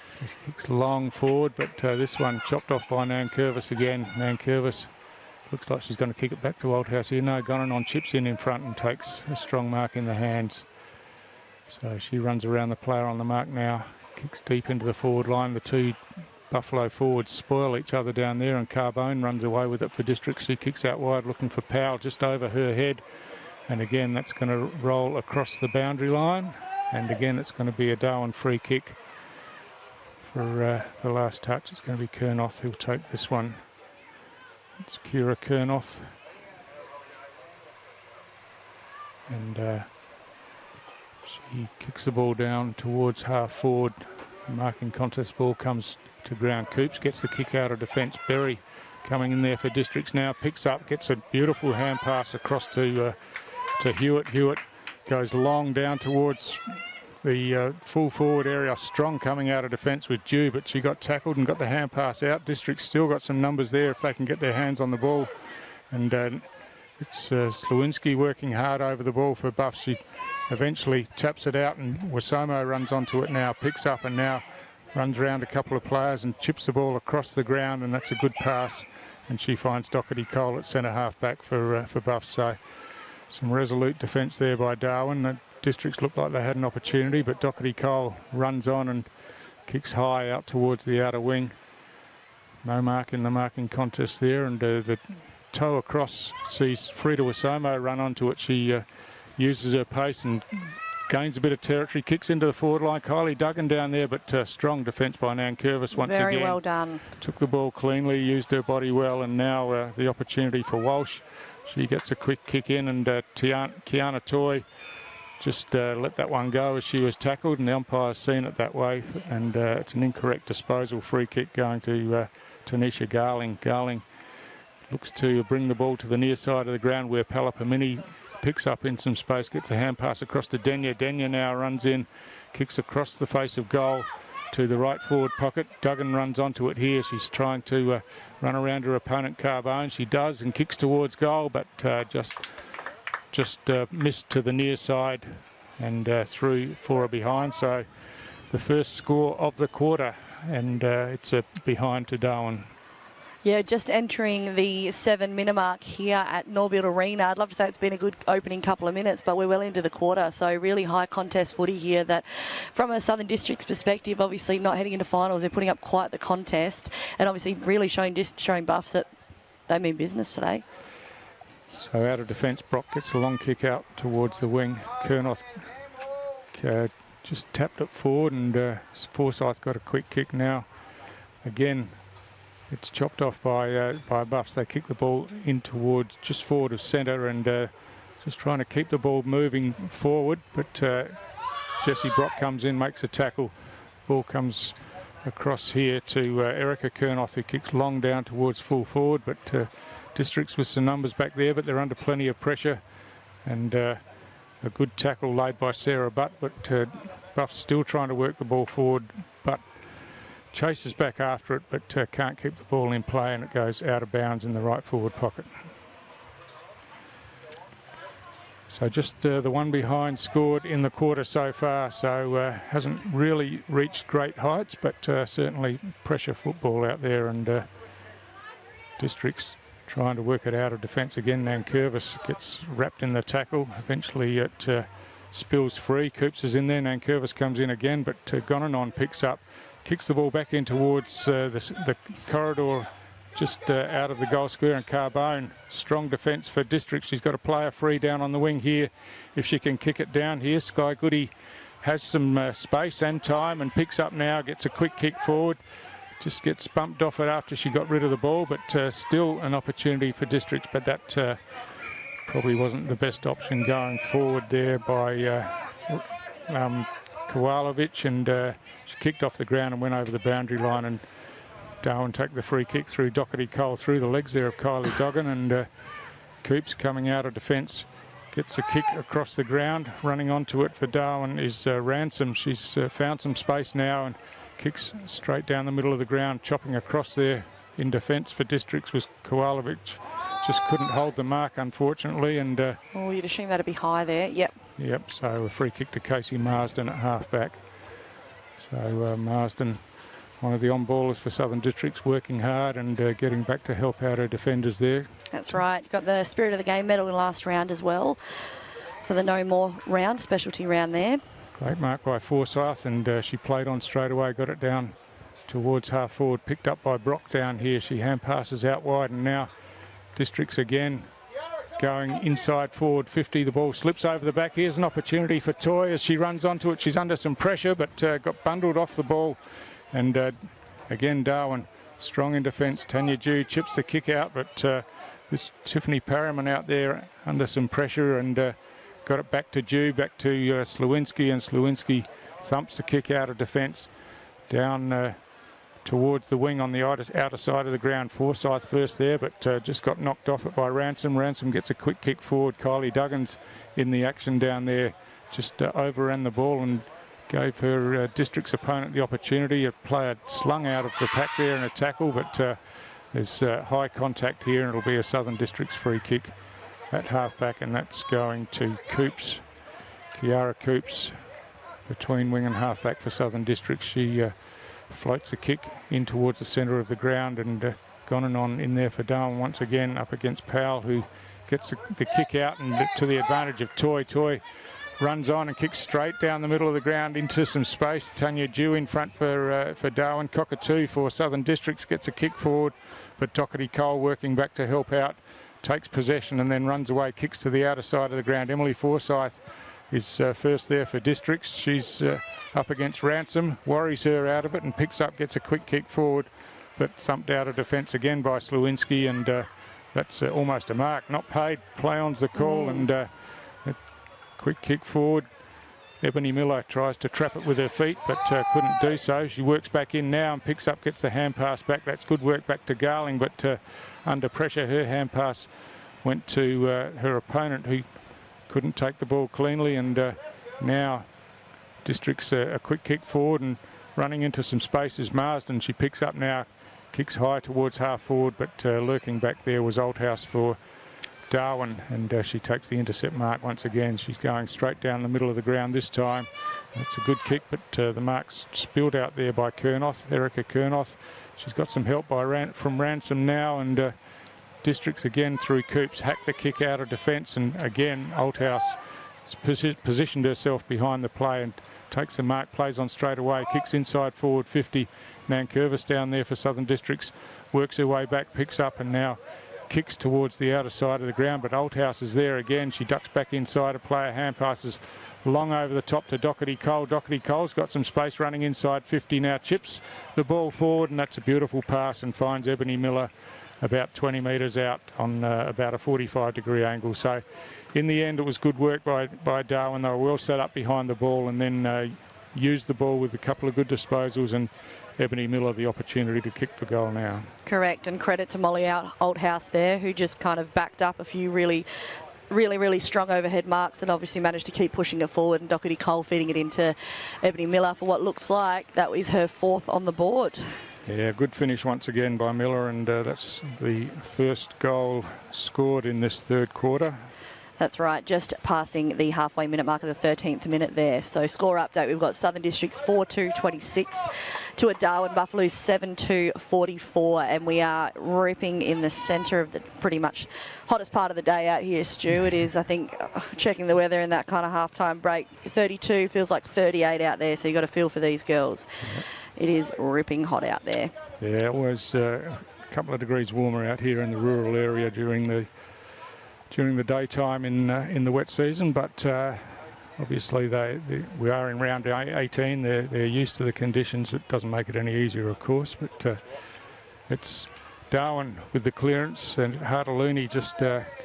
[SPEAKER 1] So she kicks long forward, but this one chopped off by Nankervis again. Nankervis looks like she's going to kick it back to Oldhouse here. No, Gonanon chips in front and takes a strong mark in the hands. So she runs around the player on the mark now, kicks deep into the forward line. The two Buffalo forwards spoil each other down there, and Carbone runs away with it for Districts. She kicks out wide looking for Powell just over her head. And again, that's going to roll across the boundary line. And again, it's going to be a Darwin free kick for the last touch. It's going to be Kernoth who'll take this one. It's Kira Kernoth. And she kicks the ball down towards half forward. Marking contest ball comes to ground. Coops gets the kick out of defence. Berry coming in there for Districts now. Picks up, gets a beautiful hand pass across to Hewitt. Hewitt goes long down towards the full forward area. Strong coming out of defence with Dew, but she got tackled and got the hand pass out. Districts still got some numbers there if they can get their hands on the ball. And it's Slewinski working hard over the ball for Buff. She eventually taps it out, and Wasomo runs onto it now, picks up and now runs around a couple of players and chips the ball across the ground, and that's a good pass. And she finds Doherty Cole at centre half back for Buff. So some resolute defence there by Darwin. The Districts looked like they had an opportunity, but Doherty Cole runs on and kicks high out towards the outer wing. No mark in the marking contest there, and the toe across sees Frida Wasomo run onto it. She uses her pace and gains a bit of territory, kicks into the forward line. Kylie Duggan down there, but strong defence by Nankervis once again.
[SPEAKER 2] Very well done. Took
[SPEAKER 1] the ball cleanly, used her body well, and now the opportunity for Walsh. She gets a quick kick in, and Kiana Toy just let that one go as she was tackled, and the umpire's seen it that way, and it's an incorrect disposal. Free kick going to Tanisha Garling. Garling looks to bring the ball to the near side of the ground where Palapamini picks up in some space, gets a hand pass across to Denya. Denya now runs in, kicks across the face of goal to the right forward pocket. Duggan runs onto it here. She's trying to run around her opponent Carbone. She does and kicks towards goal, but just missed to the near side and through for a behind. So the first score of the quarter, and it's a behind to Darwin.
[SPEAKER 2] Yeah, just entering the 7-minute mark here at Norbuilt Arena. I'd love to say it's been a good opening couple of minutes, but we're well into the quarter. So really high contest footy here that from a Southern District's perspective, obviously not heading into finals, they're putting up quite the contest and obviously really showing Buffs that they mean business today.
[SPEAKER 1] So out of defence, Brock gets a long kick out towards the wing. Kernoth just tapped it forward, and Forsyth got a quick kick now. Again, it's chopped off by Buffs. They kick the ball in towards just forward of centre, and just trying to keep the ball moving forward. But Jessie Brock comes in, makes a tackle. Ball comes across here to Erica Kernoth, who kicks long down towards full forward. But Districts with some numbers back there, but they're under plenty of pressure. And a good tackle laid by Sarah Butt, but Buffs still trying to work the ball forward. Butt chases back after it, but can't keep the ball in play, and it goes out of bounds in the right forward pocket. So just the one behind scored in the quarter so far, so hasn't really reached great heights, but certainly pressure football out there, and Districts trying to work it out of defence again. Nankervis gets wrapped in the tackle. Eventually it spills free. Coops is in there. Nankervis comes in again, but Gonanon picks up, kicks the ball back in towards the corridor just out of the goal square, and Carbone, strong defence for Districts. She's got a player free down on the wing here. If she can kick it down here, Sky Goody has some space and time and picks up now, gets a quick kick forward. just gets bumped off it after she got rid of the ball, but still an opportunity for Districts, but that probably wasn't the best option going forward there by Kowalovic, and she kicked off the ground and went over the boundary line, and Darwin take the free kick through Doherty Cole through the legs there of Kylie Duggan, and Coops coming out of defence gets a kick across the ground. Running onto it for Darwin is Ransom. She's found some space now and kicks straight down the middle of the ground. Chopping across there in defence for Districts was Kowalovic. Just couldn't hold the mark, unfortunately. And
[SPEAKER 2] oh, you'd assume that'd be high there. Yep.
[SPEAKER 1] Yep. So a free kick to Casey Marsden at half-back. So Marsden, one of the on-ballers for Southern Districts, working hard and getting back to help out her defenders there.
[SPEAKER 2] That's right. Got the Spirit of the Game medal in the last round as well for the no more round, specialty round there.
[SPEAKER 1] Great mark by Forsyth, and she played on straight away, got it down towards half forward, picked up by Brock down here. She hand passes out wide, and now Districts again going inside forward 50. The ball slips over the back. Here's an opportunity for Toy as she runs onto it. She's under some pressure, but got bundled off the ball. And again, Darwin strong in defence. Tanya Dew chips the kick out, but this Tiffany Parriman out there under some pressure, and got it back to Dew, back to Slewinski, and Slewinski thumps the kick out of defence down towards the wing on the outer side of the ground. Forsyth first there, but just got knocked off it by Ransom. Ransom gets a quick kick forward. Kylie Duggan's in the action down there, just overran the ball and gave her District's opponent the opportunity. A player slung out of the pack there in a tackle, but there's high contact here, and it'll be a Southern Districts free kick at halfback, and that's going to Coops. Kiara Coops between wing and halfback for Southern Districts. She floats the kick in towards the centre of the ground, and gone and on in there for Darwin once again up against Powell, who gets the kick out and to the advantage of Toy. Toy runs on and kicks straight down the middle of the ground into some space. Tanya Dew in front for Darwin. Cockatoo for Southern Districts gets a kick forward, but Doherty Cole working back to help out, takes possession and then runs away, kicks to the outer side of the ground. Emily Forsyth is first there for Districts. She's up against Ransom, worries her out of it and picks up, gets a quick kick forward, but thumped out of defence again by Slewinski, and that's almost a mark. Not paid. Play on's the call, and a quick kick forward. Ebony Miller tries to trap it with her feet, but couldn't do so. She works back in now and picks up, gets the hand pass back. That's good work back to Garling, but under pressure, her hand pass went to her opponent, who couldn't take the ball cleanly, and now Districts a quick kick forward, and running into some space is Marsden. She picks up now, kicks high towards half forward, but lurking back there was Althouse for Darwin, and she takes the intercept mark once again. She's going straight down the middle of the ground this time. That's a good kick, but the mark's spilled out there by Kernoth, Erica Kernoth. She's got some help from Ransom now, and Districts again through Coops, hacked the kick out of defence, and again Althouse positioned herself behind the play and takes the mark, plays on straight away, kicks inside forward 50. Nankervis down there for Southern Districts, works her way back, picks up, and now kicks towards the outer side of the ground, but Althouse is there again. She ducks back inside a player, hand passes long over the top to Doherty Cole. Doherty Cole's got some space running inside 50 now, chips the ball forward, and that's a beautiful pass and finds Ebony Miller about 20 metres out on about a 45-degree angle. So in the end, it was good work by Darwin. They were well set up behind the ball, and then used the ball with a couple of good disposals, and Ebony Miller the opportunity to kick for goal now.
[SPEAKER 2] Correct, and credit to Molly Althouse there, who just kind of backed up a few really strong overhead marks and obviously managed to keep pushing it forward, and Doherty Cole feeding it into Ebony Miller for what looks like that was her fourth on the board.
[SPEAKER 1] Yeah, good finish once again by Miller, and that's the first goal scored in this third quarter.
[SPEAKER 2] That's right, just passing the halfway minute mark of the 13th minute there. So score update, we've got Southern Districts 4-2-26 to a Darwin Buffaloes 7-2-44, and we are ripping in the centre of the pretty much hottest part of the day out here, Stu. It is, I think, checking the weather in that kind of halftime break, 32 feels like 38 out there, so you've got to feel for these girls. Yep. It is ripping hot out there.
[SPEAKER 1] Yeah, it was a couple of degrees warmer out here in the rural area during the daytime in the wet season, but obviously we are in round 18. They're used to the conditions. It doesn't make it any easier, of course, but it's Darwin with the clearance, and Hartaluni just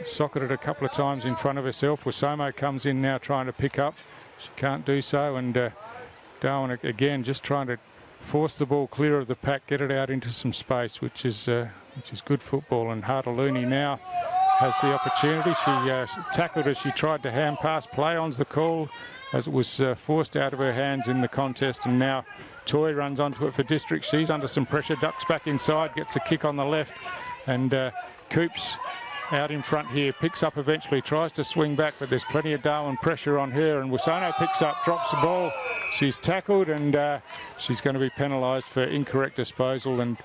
[SPEAKER 1] socketed a couple of times in front of herself. Wasomo comes in now trying to pick up. She can't do so, and Darwin again just trying to force the ball clear of the pack, get it out into some space, which is good football. And Hartaluni now has the opportunity. She tackled as she tried to hand pass. Play on's the call as it was forced out of her hands in the contest, and now Toy runs onto it for District. She's under some pressure, ducks back inside, gets a kick on the left, and Coops out in front here, picks up eventually, tries to swing back, but there's plenty of Darwin pressure on her, and Wasono picks up, drops the ball. She's tackled, and she's going to be penalised for incorrect disposal and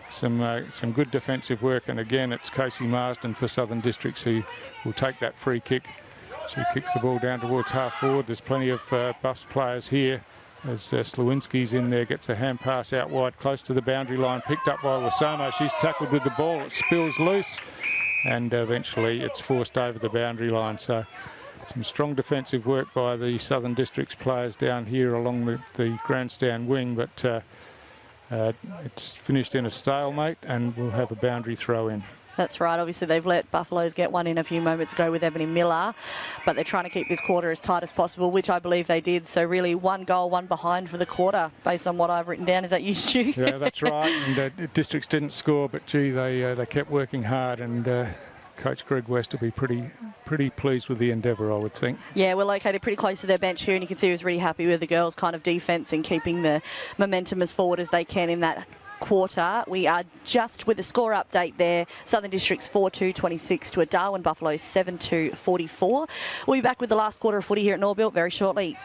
[SPEAKER 1] some good defensive work. And again, it's Casey Marsden for Southern Districts who will take that free kick. She kicks the ball down towards half forward. There's plenty of Buffs players here as Slawinski's in there, gets the hand pass out wide, close to the boundary line, picked up by Wasomo. She's tackled with the ball, it spills loose, and eventually it's forced over the boundary line. So some strong defensive work by the Southern Districts players down here along the grandstand wing, but it's finished in a stalemate, and we'll have a boundary throw in.
[SPEAKER 2] That's right. Obviously, they've let Buffaloes get one in a few moments ago with Ebony Miller, but they're trying to keep this quarter as tight as possible, which I believe they did. So really, one goal, one behind for the quarter, based on what I've written down. Is that you, Stu?
[SPEAKER 1] Yeah, that's right. And Districts didn't score, but gee, they kept working hard, and Coach Greg West will be pretty pleased with the endeavour, I would think. Yeah,
[SPEAKER 2] we're located pretty close to their bench here, and you can see he was really happy with the girls' kind of defence and keeping the momentum as forward as they can in that quarter. We are just with the score update there. Southern Districts 4-2-26 to a Darwin Buffalo 7-2-44. We'll be back with the last quarter of footy here at Norbuilt very shortly.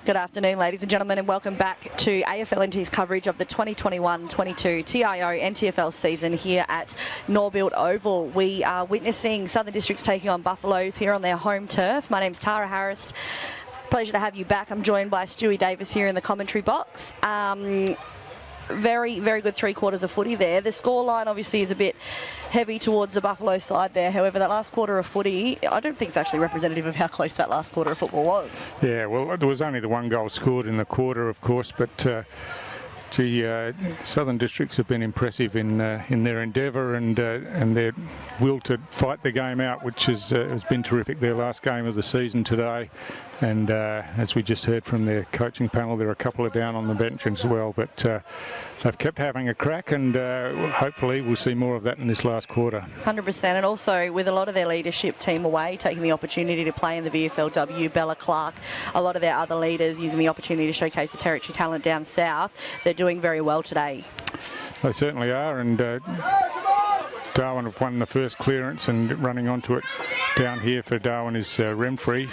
[SPEAKER 2] Good afternoon, ladies and gentlemen, and welcome back to AFL-NT's coverage of the 2021-22 TIO NTFL season here at Norbuilt Oval. We are witnessing Southern Districts taking on Buffaloes here on their home turf. My name's Tara Harris. Pleasure to have you back. I'm joined by Stewie Davis here in the commentary box. Very, very good 3 quarters of footy there. The scoreline obviously is a bit heavy towards the Buffalo side there. However, that last quarter of footy, I don't think it's actually representative of how close that last quarter of football was.
[SPEAKER 1] Yeah, well, there was only the 1 goal scored in the quarter, of course, but Southern Districts have been impressive in their endeavour and their will to fight the game out, which has been terrific. Their last game of the season today, and as we just heard from their coaching panel, there are a couple of down on the bench as well, but they've kept having a crack, and hopefully we'll see more of that in this last quarter.
[SPEAKER 2] 100%, and also with a lot of their leadership team away, taking the opportunity to play in the VFLW, Bella Clark, a lot of their other leaders using the opportunity to showcase the territory talent down south. They're doing very well today.
[SPEAKER 1] They certainly are, and Darwin have won the first clearance, and running onto it down here for Darwin is Renfrey.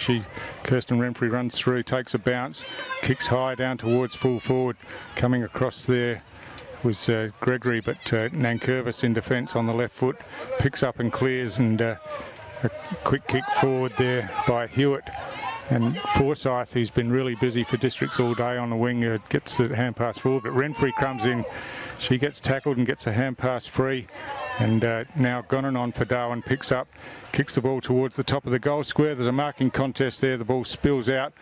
[SPEAKER 1] Kirsten Renfrey runs through, takes a bounce, kicks high down towards full forward. Coming across there was Gregory, but Nankervis in defence on the left foot, picks up and clears, and a quick kick forward there by Hewitt. And Forsyth, who's been really busy for Districts all day on the wing, gets the hand pass forward, but Renfrey comes in. She gets tackled and gets a hand pass free. And now Gonanon for Darwin picks up, kicks the ball towards the top of the goal square. There's a marking contest there. The ball spills out.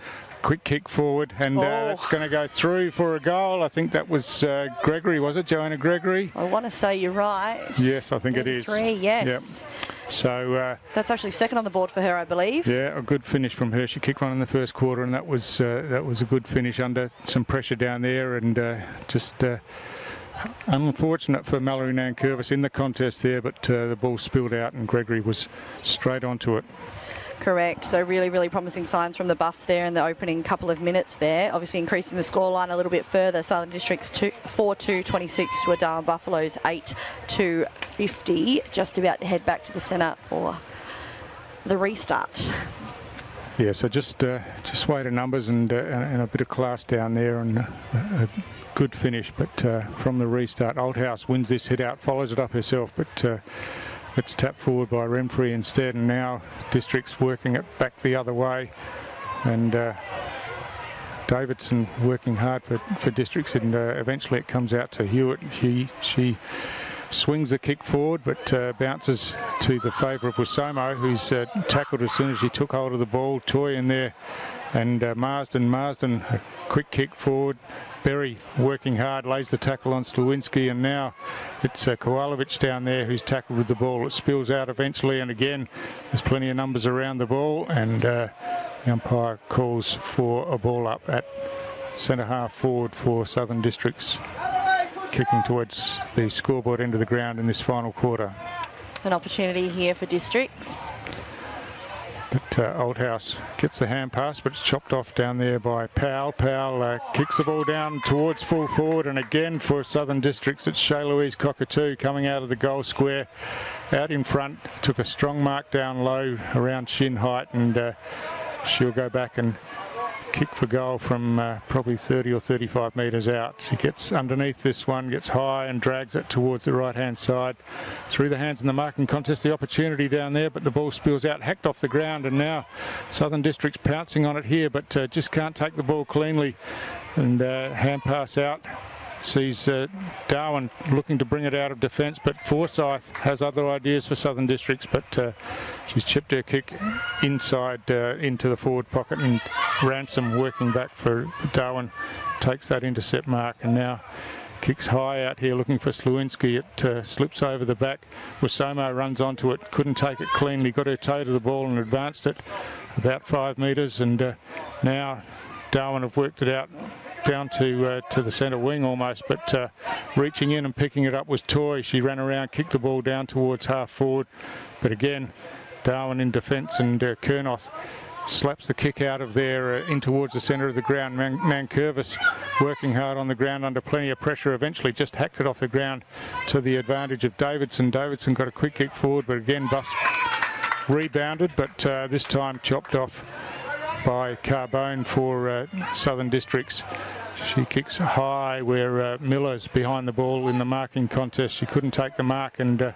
[SPEAKER 1] Quick kick forward, and that's going to go through for a goal. I think that was Gregory, was it? Joanna Gregory?
[SPEAKER 2] I want to say you're right.
[SPEAKER 1] Yes, I think it is.
[SPEAKER 2] 3, yes.
[SPEAKER 1] Yep. So
[SPEAKER 2] that's actually second on the board for her, I believe.
[SPEAKER 1] Yeah, a good finish from her. She kicked one in the first quarter, and that was a good finish under some pressure down there, and just unfortunate for Mallory Nankervis in the contest there, but the ball spilled out and Gregory was straight onto it.
[SPEAKER 2] Correct. So really, really promising signs from the Buffs there in the opening couple of minutes there. Obviously increasing the scoreline a little bit further. Southern Districts 4-2-26 to a Darwin Buffaloes 8-50. Just about to head back to the centre for the restart.
[SPEAKER 1] Yeah, so just weight of numbers and a bit of class down there, and a good finish, but from the restart, Oldhouse wins this hit out, follows it up herself, but it's tapped forward by Renfrey instead, and now Districts working it back the other way, and Davidson working hard for Districts, and eventually it comes out to Hewitt. She swings the kick forward, but bounces to the favour of Wasomo, who's tackled as soon as she took hold of the ball. Toy in there, and Marsden, a quick kick forward. Berry working hard, lays the tackle on Slewinski, and now it's Kowalovic down there who's tackled with the ball. It spills out eventually, and again there's plenty of numbers around the ball, and the umpire calls for a ball up at centre half forward for Southern Districts, kicking towards the scoreboard end of the ground in this final quarter.
[SPEAKER 2] An opportunity here for Districts.
[SPEAKER 1] But Oldhouse gets the hand pass, but it's chopped off down there by Powell. Powell kicks the ball down towards full forward, and again for Southern Districts, it's Shay-Louise Cockatoo coming out of the goal square. Out in front, took a strong mark down low around shin height, and she'll go back and kick for goal from probably 30 or 35 metres out. She gets underneath this one, gets high and drags it towards the right-hand side. Through the hands in the marking contest, the opportunity down there, but the ball spills out, hacked off the ground, and now Southern Districts pouncing on it here, but just can't take the ball cleanly, and hand pass out. Sees Darwin looking to bring it out of defence, but Forsyth has other ideas for Southern Districts, but she's chipped her kick inside into the forward pocket, and Ransom working back for Darwin takes that intercept mark, and now kicks high out here looking for Slewinski. It slips over the back. Wasomo runs onto it, couldn't take it cleanly, got her toe to the ball and advanced it about 5 metres, and now Darwin have worked it out down to the centre wing almost, but reaching in and picking it up was Toy. She ran around, kicked the ball down towards half forward, but again Darwin in defence, and Kernoth slaps the kick out of there in towards the centre of the ground. Mankervis working hard on the ground under plenty of pressure, eventually just hacked it off the ground to the advantage of Davidson. Davidson got a quick kick forward, but again Buffs rebounded, but this time chopped off by Carbone for Southern Districts. She kicks high where Miller's behind the ball in the marking contest. She couldn't take the mark, and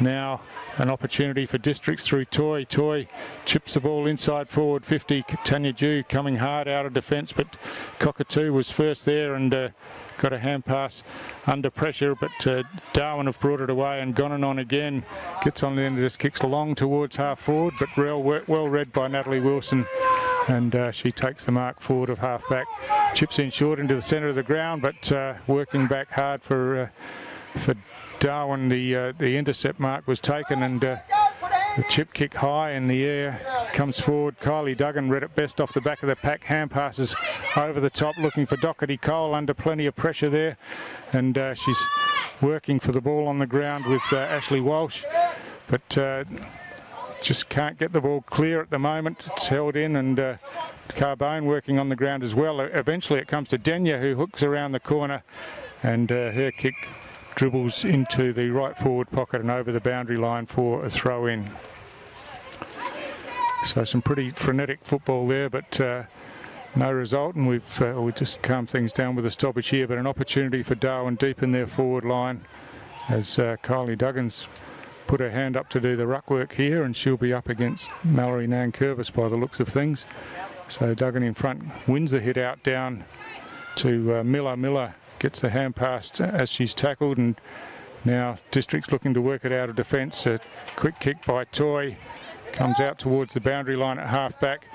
[SPEAKER 1] now an opportunity for Districts through Toy. Toy chips the ball inside forward 50. Tanya Dew coming hard out of defence, but Cockatoo was first there and got a hand pass under pressure, but Darwin have brought it away, and gone on again. Gets on the end of this, kicks long towards half forward, but well read by Natalie Wilson, and she takes the mark forward of half back. Chips in short into the centre of the ground, but working back hard for Darwin. The intercept mark was taken, and the chip kick high in the air comes forward. Kylie Duggan read it best off the back of the pack. Hand passes over the top, looking for Doherty Cole under plenty of pressure there, and she's working for the ball on the ground with Ashley Walsh, but just can't get the ball clear at the moment. It's held in, and Carbone working on the ground as well. Eventually it comes to Denya, who hooks around the corner, and her kick dribbles into the right forward pocket and over the boundary line for a throw in. So some pretty frenetic football there, but no result, and we've just calmed things down with a stoppage here, but an opportunity for Darwin deep in their forward line as Kylie Duggan's put her hand up to do the ruck work here, and she'll be up against Mallory Nankervis by the looks of things. So Duggan in front wins the hit out down to Miller. Miller gets the hand pass as she's tackled, and now District's looking to work it out of defence. A quick kick by Toy comes out towards the boundary line at half back.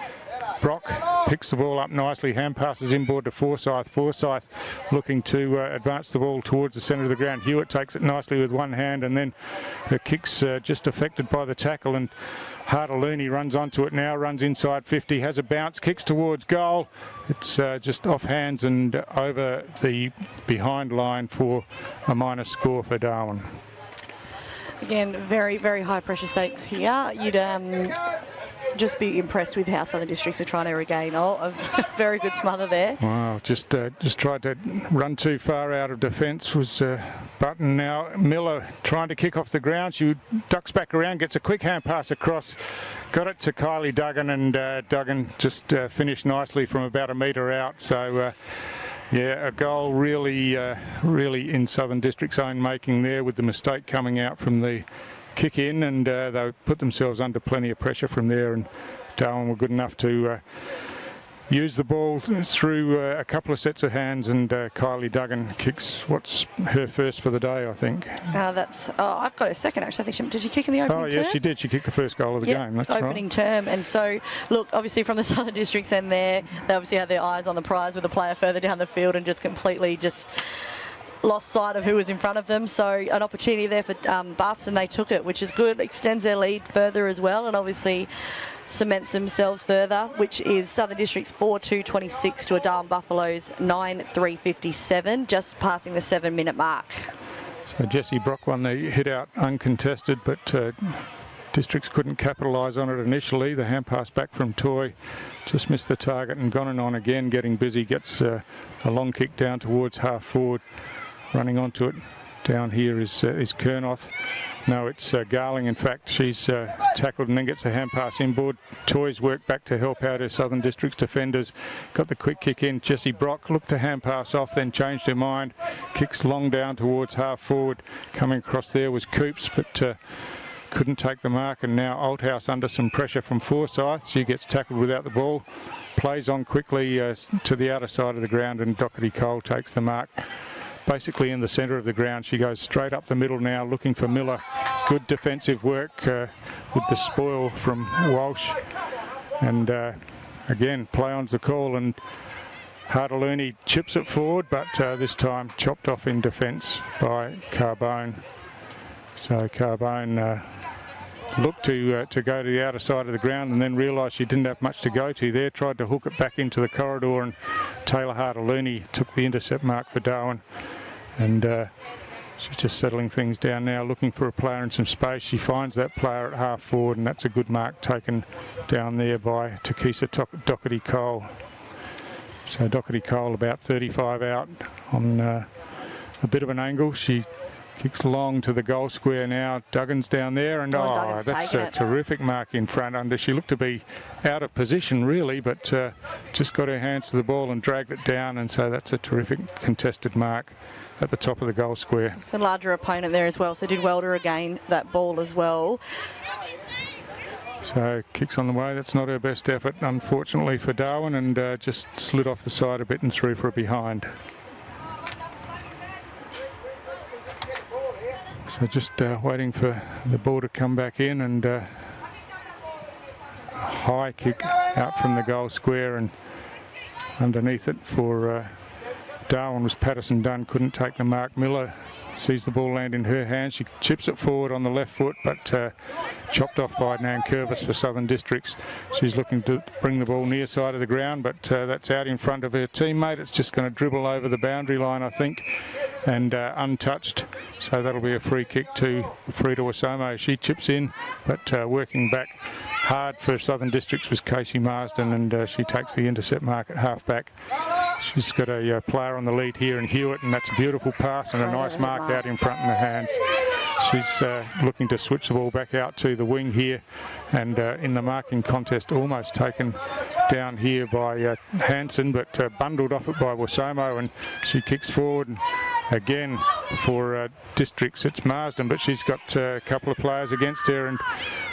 [SPEAKER 1] Brock picks the ball up nicely, hand passes inboard to Forsyth. Forsyth looking to advance the ball towards the centre of the ground. Hewitt takes it nicely with one hand, and then her kick's just affected by the tackle, and Hartaloony runs onto it now, runs inside 50, has a bounce, kicks towards goal. It's just off hands and over the behind line for a minus score for Darwin.
[SPEAKER 2] Again, very, very high pressure stakes here. You'd just be impressed with how Southern Districts are trying to regain. Oh, a very good smother there.
[SPEAKER 1] Wow, just tried to run too far out of defence was Button. Now Miller trying to kick off the ground. She ducks back around, gets a quick hand pass across, got it to Kylie Duggan, and Duggan just finished nicely from about a metre out. So yeah, a goal really in Southern District's own making there, with the mistake coming out from the kick in, and they put themselves under plenty of pressure from there, and Darwin were good enough to use the ball through a couple of sets of hands, and Kylie Duggan kicks what's her first for the day, I think.
[SPEAKER 2] I've got a second actually. I think did she kick in the opening term?
[SPEAKER 1] Oh yeah, she did. She kicked the first goal of the game. That's
[SPEAKER 2] opening
[SPEAKER 1] right.
[SPEAKER 2] term. And so, look, obviously from the Southern Districts end there, they obviously had their eyes on the prize with a player further down the field, and just completely lost sight of who was in front of them. So an opportunity there for Buffs, and they took it, which is good. Extends their lead further as well, and obviously cements themselves further, which is Southern District's 4-2-26 to a Darwin Buffaloes 9-3-57, just passing the 7-minute mark.
[SPEAKER 1] So Jessie Brock won the hit out uncontested, but Districts couldn't capitalise on it initially. The hand pass back from Toy just missed the target, and gone on again, getting busy, gets a long kick down towards half forward. Running onto it down here is Kernoth. No, it's Garling. In fact, she's tackled and then gets a hand pass inboard. Toy's work back to help out her Southern Districts defenders. Got the quick kick in. Jessie Brock looked to hand pass off, then changed her mind. Kicks long down towards half forward. Coming across there was Coops, but couldn't take the mark, and now Althouse under some pressure from Forsyth. She gets tackled without the ball. Plays on quickly to the outer side of the ground, and Doherty Cole takes the mark. Basically in the centre of the ground. She goes straight up the middle now, looking for Miller. Good defensive work with the spoil from Walsh. And again, play on's the call, and Hartaloony chips it forward, but this time chopped off in defence by Carbone. So Carbone looked to go to the outer side of the ground, and then realised she didn't have much to go to there. Tried to hook it back into the corridor, and Taylor Hartaloony took the intercept mark for Darwin. And she's just settling things down now, looking for a player in some space. She finds that player at half forward, and that's a good mark taken down there by Takisa Doherty Cole. So Doherty Cole about 35 out on a bit of an angle. She Kicks long to the goal square now. Duggan's down there, and that's a terrific mark in front under. She looked to be out of position really, but just got her hands to the ball and dragged it down, and so that's a terrific contested mark at the top of the goal square.
[SPEAKER 2] It's a larger opponent there as well, so did well to regain that ball as well.
[SPEAKER 1] So kicks on the way. That's not her best effort, unfortunately, for Darwin, and just slid off the side a bit and through for a behind. So just waiting for the ball to come back in, and a high kick out from the goal square, and underneath it for Darwin was Patterson Dunn. Couldn't take the mark. Miller sees the ball land in her hands. She chips it forward on the left foot, but chopped off by Nankervis for Southern Districts. She's looking to bring the ball near side of the ground, but that's out in front of her teammate. It's just going to dribble over the boundary line, I think, and untouched. So that'll be a free kick to Frida Wasomo. She chips in, but working back hard for Southern Districts was Casey Marsden, and she takes the intercept mark at half-back. She's got a player on the lead here in Hewitt, and that's a beautiful pass and a nice mark out in front in the hands. She's looking to switch the ball back out to the wing here, and in the marking contest almost taken down here by Hansen, but bundled off it by Wasomo, and she kicks forward. And again, for Districts, it's Marsden, but she's got a couple of players against her, and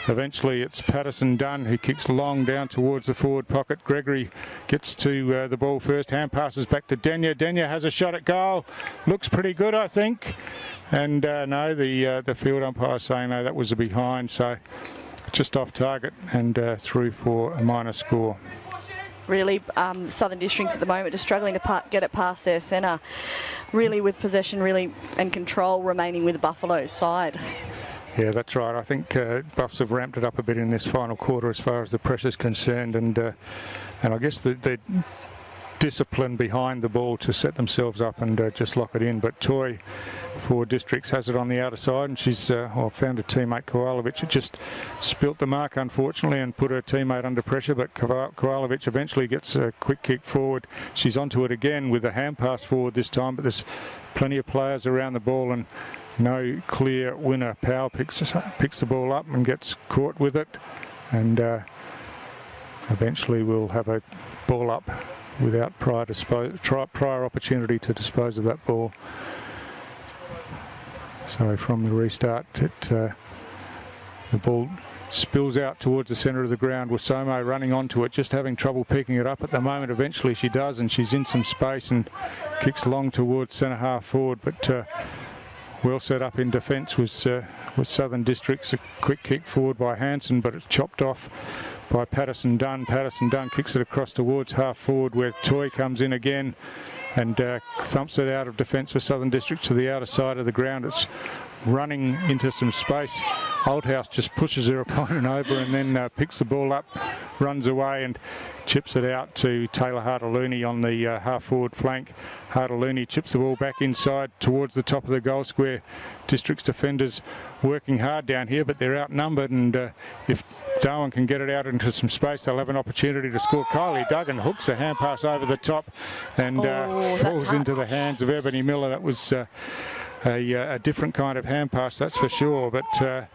[SPEAKER 1] eventually it's Patterson Dunn who kicks long down towards the forward pocket. Gregory gets to the ball first. Hand passes back to Denya. Denya has a shot at goal. Looks pretty good, I think. And no, the field umpire saying no, that was a behind, so just off target and through for a minor score.
[SPEAKER 2] Really, Southern Districts at the moment just struggling to get it past their centre. Really with possession really and control remaining with the Buffalo's side.
[SPEAKER 1] Yeah, that's right. I think Buffs have ramped it up a bit in this final quarter as far as the pressure's concerned, and I guess the discipline behind the ball to set themselves up and just lock it in. But Toy for Districts has it on the outer side, and she's found a teammate, Kowalovic. It just spilt the mark, unfortunately, and put her teammate under pressure, but Kowalovic eventually gets a quick kick forward. She's onto it again with a hand pass forward this time, but there's plenty of players around the ball and no clear winner. Powell picks the ball up and gets caught with it, and eventually we'll have a ball up without prior opportunity to dispose of that ball. So from the restart, the ball spills out towards the centre of the ground. Wasomo running onto it, just having trouble picking it up at the moment. Eventually she does, and she's in some space and kicks long towards centre half forward, but well set up in defence was Southern Districts. A quick kick forward by Hansen, but it's chopped off by Patterson Dunn. Patterson Dunn kicks it across towards half forward, where Toy comes in again and thumps it out of defence for Southern Districts to the outer side of the ground. It's running into some space. Oldhouse just pushes her opponent over and then picks the ball up, runs away and chips it out to Taylor Hartalooney on the half-forward flank. Hartalooney chips the ball back inside towards the top of the goal square. District's defenders working hard down here, but they're outnumbered, and if Darwin can get it out into some space, they'll have an opportunity to score. Kylie Duggan hooks a hand pass over the top and falls into the hands of Ebony Miller. That was a different kind of hand pass, that's for sure, but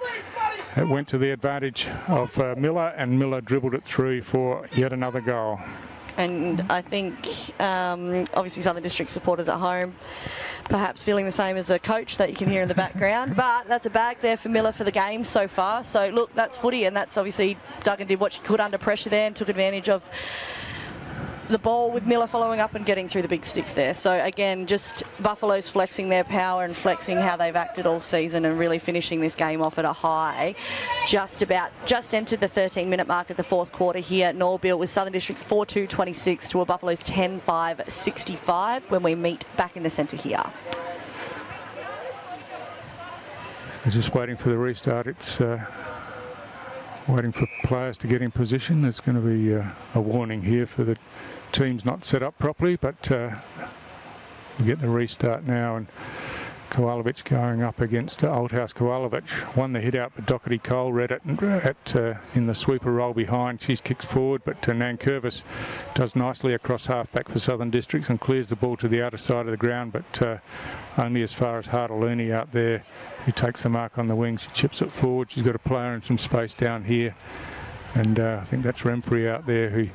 [SPEAKER 1] it went to the advantage of Miller, and Miller dribbled it through for yet another goal.
[SPEAKER 2] And I think obviously Southern District supporters at home perhaps feeling the same as the coach that you can hear in the background, but that's a bag there for Miller for the game so far. So look, that's footy, and that's obviously Duggan did what she could under pressure there and took advantage of the ball with Miller following up and getting through the big sticks there. So again, just Buffalo's flexing their power and flexing how they've acted all season and really finishing this game off at a high. Just entered the 13-minute mark of the fourth quarter here at Norbuilt, with Southern Districts 4-2-26 to a Buffalo's 10-5-65 when we meet back in the centre here.
[SPEAKER 1] So just waiting for the restart. It's waiting for players to get in position. There's going to be a warning here for the team's not set up properly, but we'll get the restart now, and Kowalovic going up against Oldhouse Kowalovic. Won the hit out, but Doherty Cole read it in the sweeper roll behind. She's kicked forward, but Nankervis does nicely across half-back for Southern Districts and clears the ball to the outer side of the ground, but only as far as Hartaluni out there, who takes the mark on the wing. She chips it forward. She's got a player in some space down here, and I think that's Remfrey out there who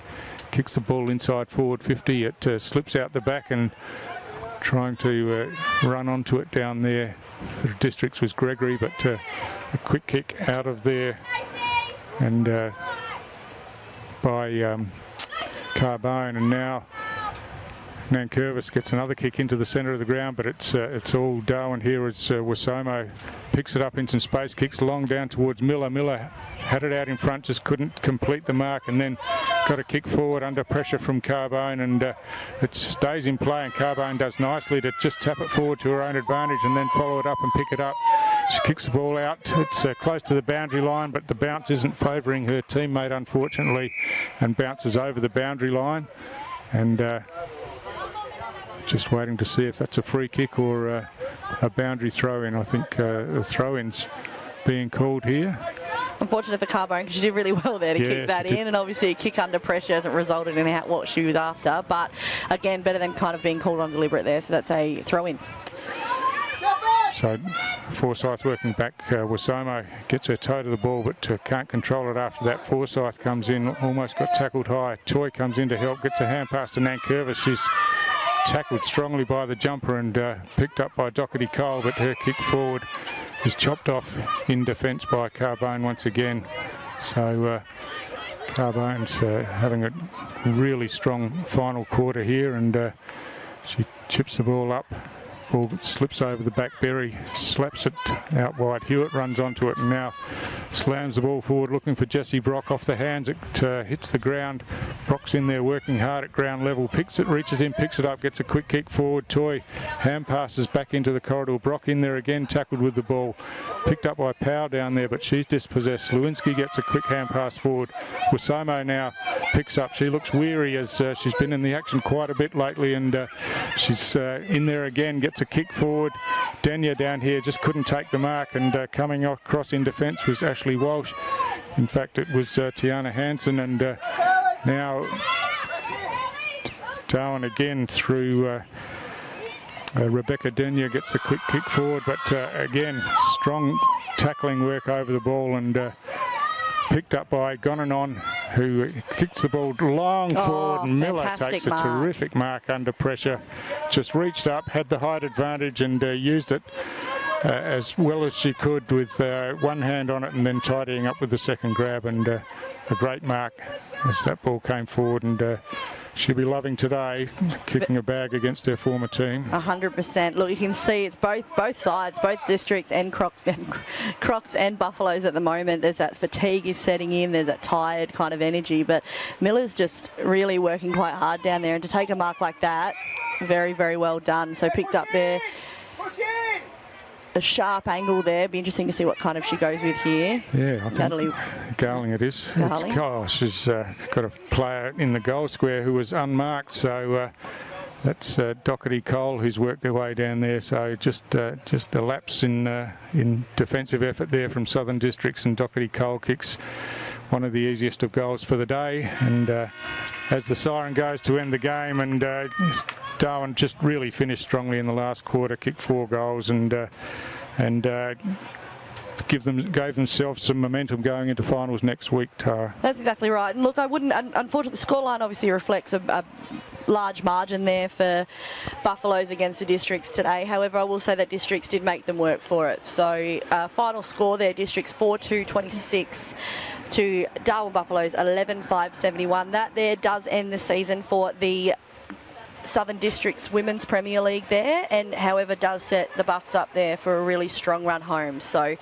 [SPEAKER 1] kicks the ball inside forward 50. It slips out the back, and trying to run onto it down there for Districts was Gregory, but a quick kick out of there, and by Carbone, and now Nankervis gets another kick into the centre of the ground, but it's all Darwin here as Wasomo picks it up in some space, kicks long down towards Miller. Miller had it out in front, just couldn't complete the mark, and then got a kick forward under pressure from Carbone, and it stays in play, and Carbone does nicely to just tap it forward to her own advantage and then follow it up and pick it up. She kicks the ball out. It's close to the boundary line, but the bounce isn't favouring her teammate, unfortunately, and bounces over the boundary line. And just waiting to see if that's a free kick or a boundary throw-in. I think the throw-in's being called here.
[SPEAKER 2] Unfortunate for Carbone, because she did really well there to kick that in, and obviously a kick under pressure hasn't resulted in what she was after, but again, better than kind of being called on deliberate there, so that's a throw-in.
[SPEAKER 1] So Forsyth working back. Wasomo gets her toe to the ball, but can't control it after that. Forsyth comes in, almost got tackled high. Toy comes in to help, gets a hand pass to Nankervis. She's tackled strongly by the jumper and picked up by Doherty Cole, but her kick forward is chopped off in defence by Carbone once again. So Carbone's having a really strong final quarter here, and she chips the ball up. Ball slips over the back. Berry slaps it out wide. Hewitt runs onto it and now slams the ball forward, looking for Jessie Brock. Off the hands, it hits the ground. Brock's in there working hard at ground level. Picks it, reaches in, picks it up, gets a quick kick forward. Toy hand passes back into the corridor. Brock in there again, tackled with the ball. Picked up by Powell down there, but she's dispossessed. Lewinsky gets a quick hand pass forward. Wasomo now picks up. She looks weary as she's been in the action quite a bit lately, and she's in there again, gets a kick forward. Denya down here just couldn't take the mark, and coming across in defence was Ashley Walsh. In fact, it was Tiana Hansen, and now Darwin again through Rebecca Denya gets a quick kick forward, but again, strong tackling work over the ball, and picked up by Gonanon, who kicks the ball long forward, and Miller takes a terrific mark under pressure. Just reached up, had the height advantage, and used it as well as she could with one hand on it, and then tidying up with the second grab, and a great mark as that ball came forward, and she'll be loving today, kicking a bag against her former team.
[SPEAKER 2] 100%. Look, you can see it's both sides, both Districts and Crocs and Buffaloes at the moment. There's that fatigue is setting in. There's that tired kind of energy. But Miller's just really working quite hard down there. And to take a mark like that, very, very well done. So picked up there. A sharp angle there. Be interesting to see what kind of she goes with here.
[SPEAKER 1] Yeah, I think
[SPEAKER 2] Natalie
[SPEAKER 1] Garling it is.
[SPEAKER 2] Garling.
[SPEAKER 1] She's got a player in the goal square who was unmarked, so that's Doherty Cole who's worked their way down there. So just a lapse in defensive effort there from Southern Districts, and Doherty Cole kicks one of the easiest of goals for the day. And as the siren goes to end the game, and Darwin just really finished strongly in the last quarter, kicked 4 goals, and gave themselves some momentum going into finals next week, Tara.
[SPEAKER 2] That's exactly right. And look, I wouldn't, unfortunately, the scoreline obviously reflects a large margin there for Buffaloes against the Districts today. However, I will say that Districts did make them work for it. So final score there, Districts 4-2-26 to Darwin Buffaloes 11-5-71. That there does end the season for the Southern Districts Women's Premier League there, and however does set the Buffs up there for a really strong run home. So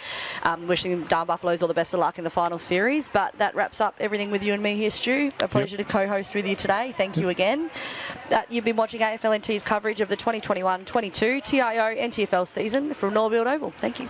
[SPEAKER 2] wishing Darwin Buffaloes all the best of luck in the final series. But that wraps up everything with you and me here, Stu. A pleasure to co-host with you today. Thank you again. You've been watching AFLNT's coverage of the 2021-22 TIO NTFL season from Norbuilt Oval. Thank you.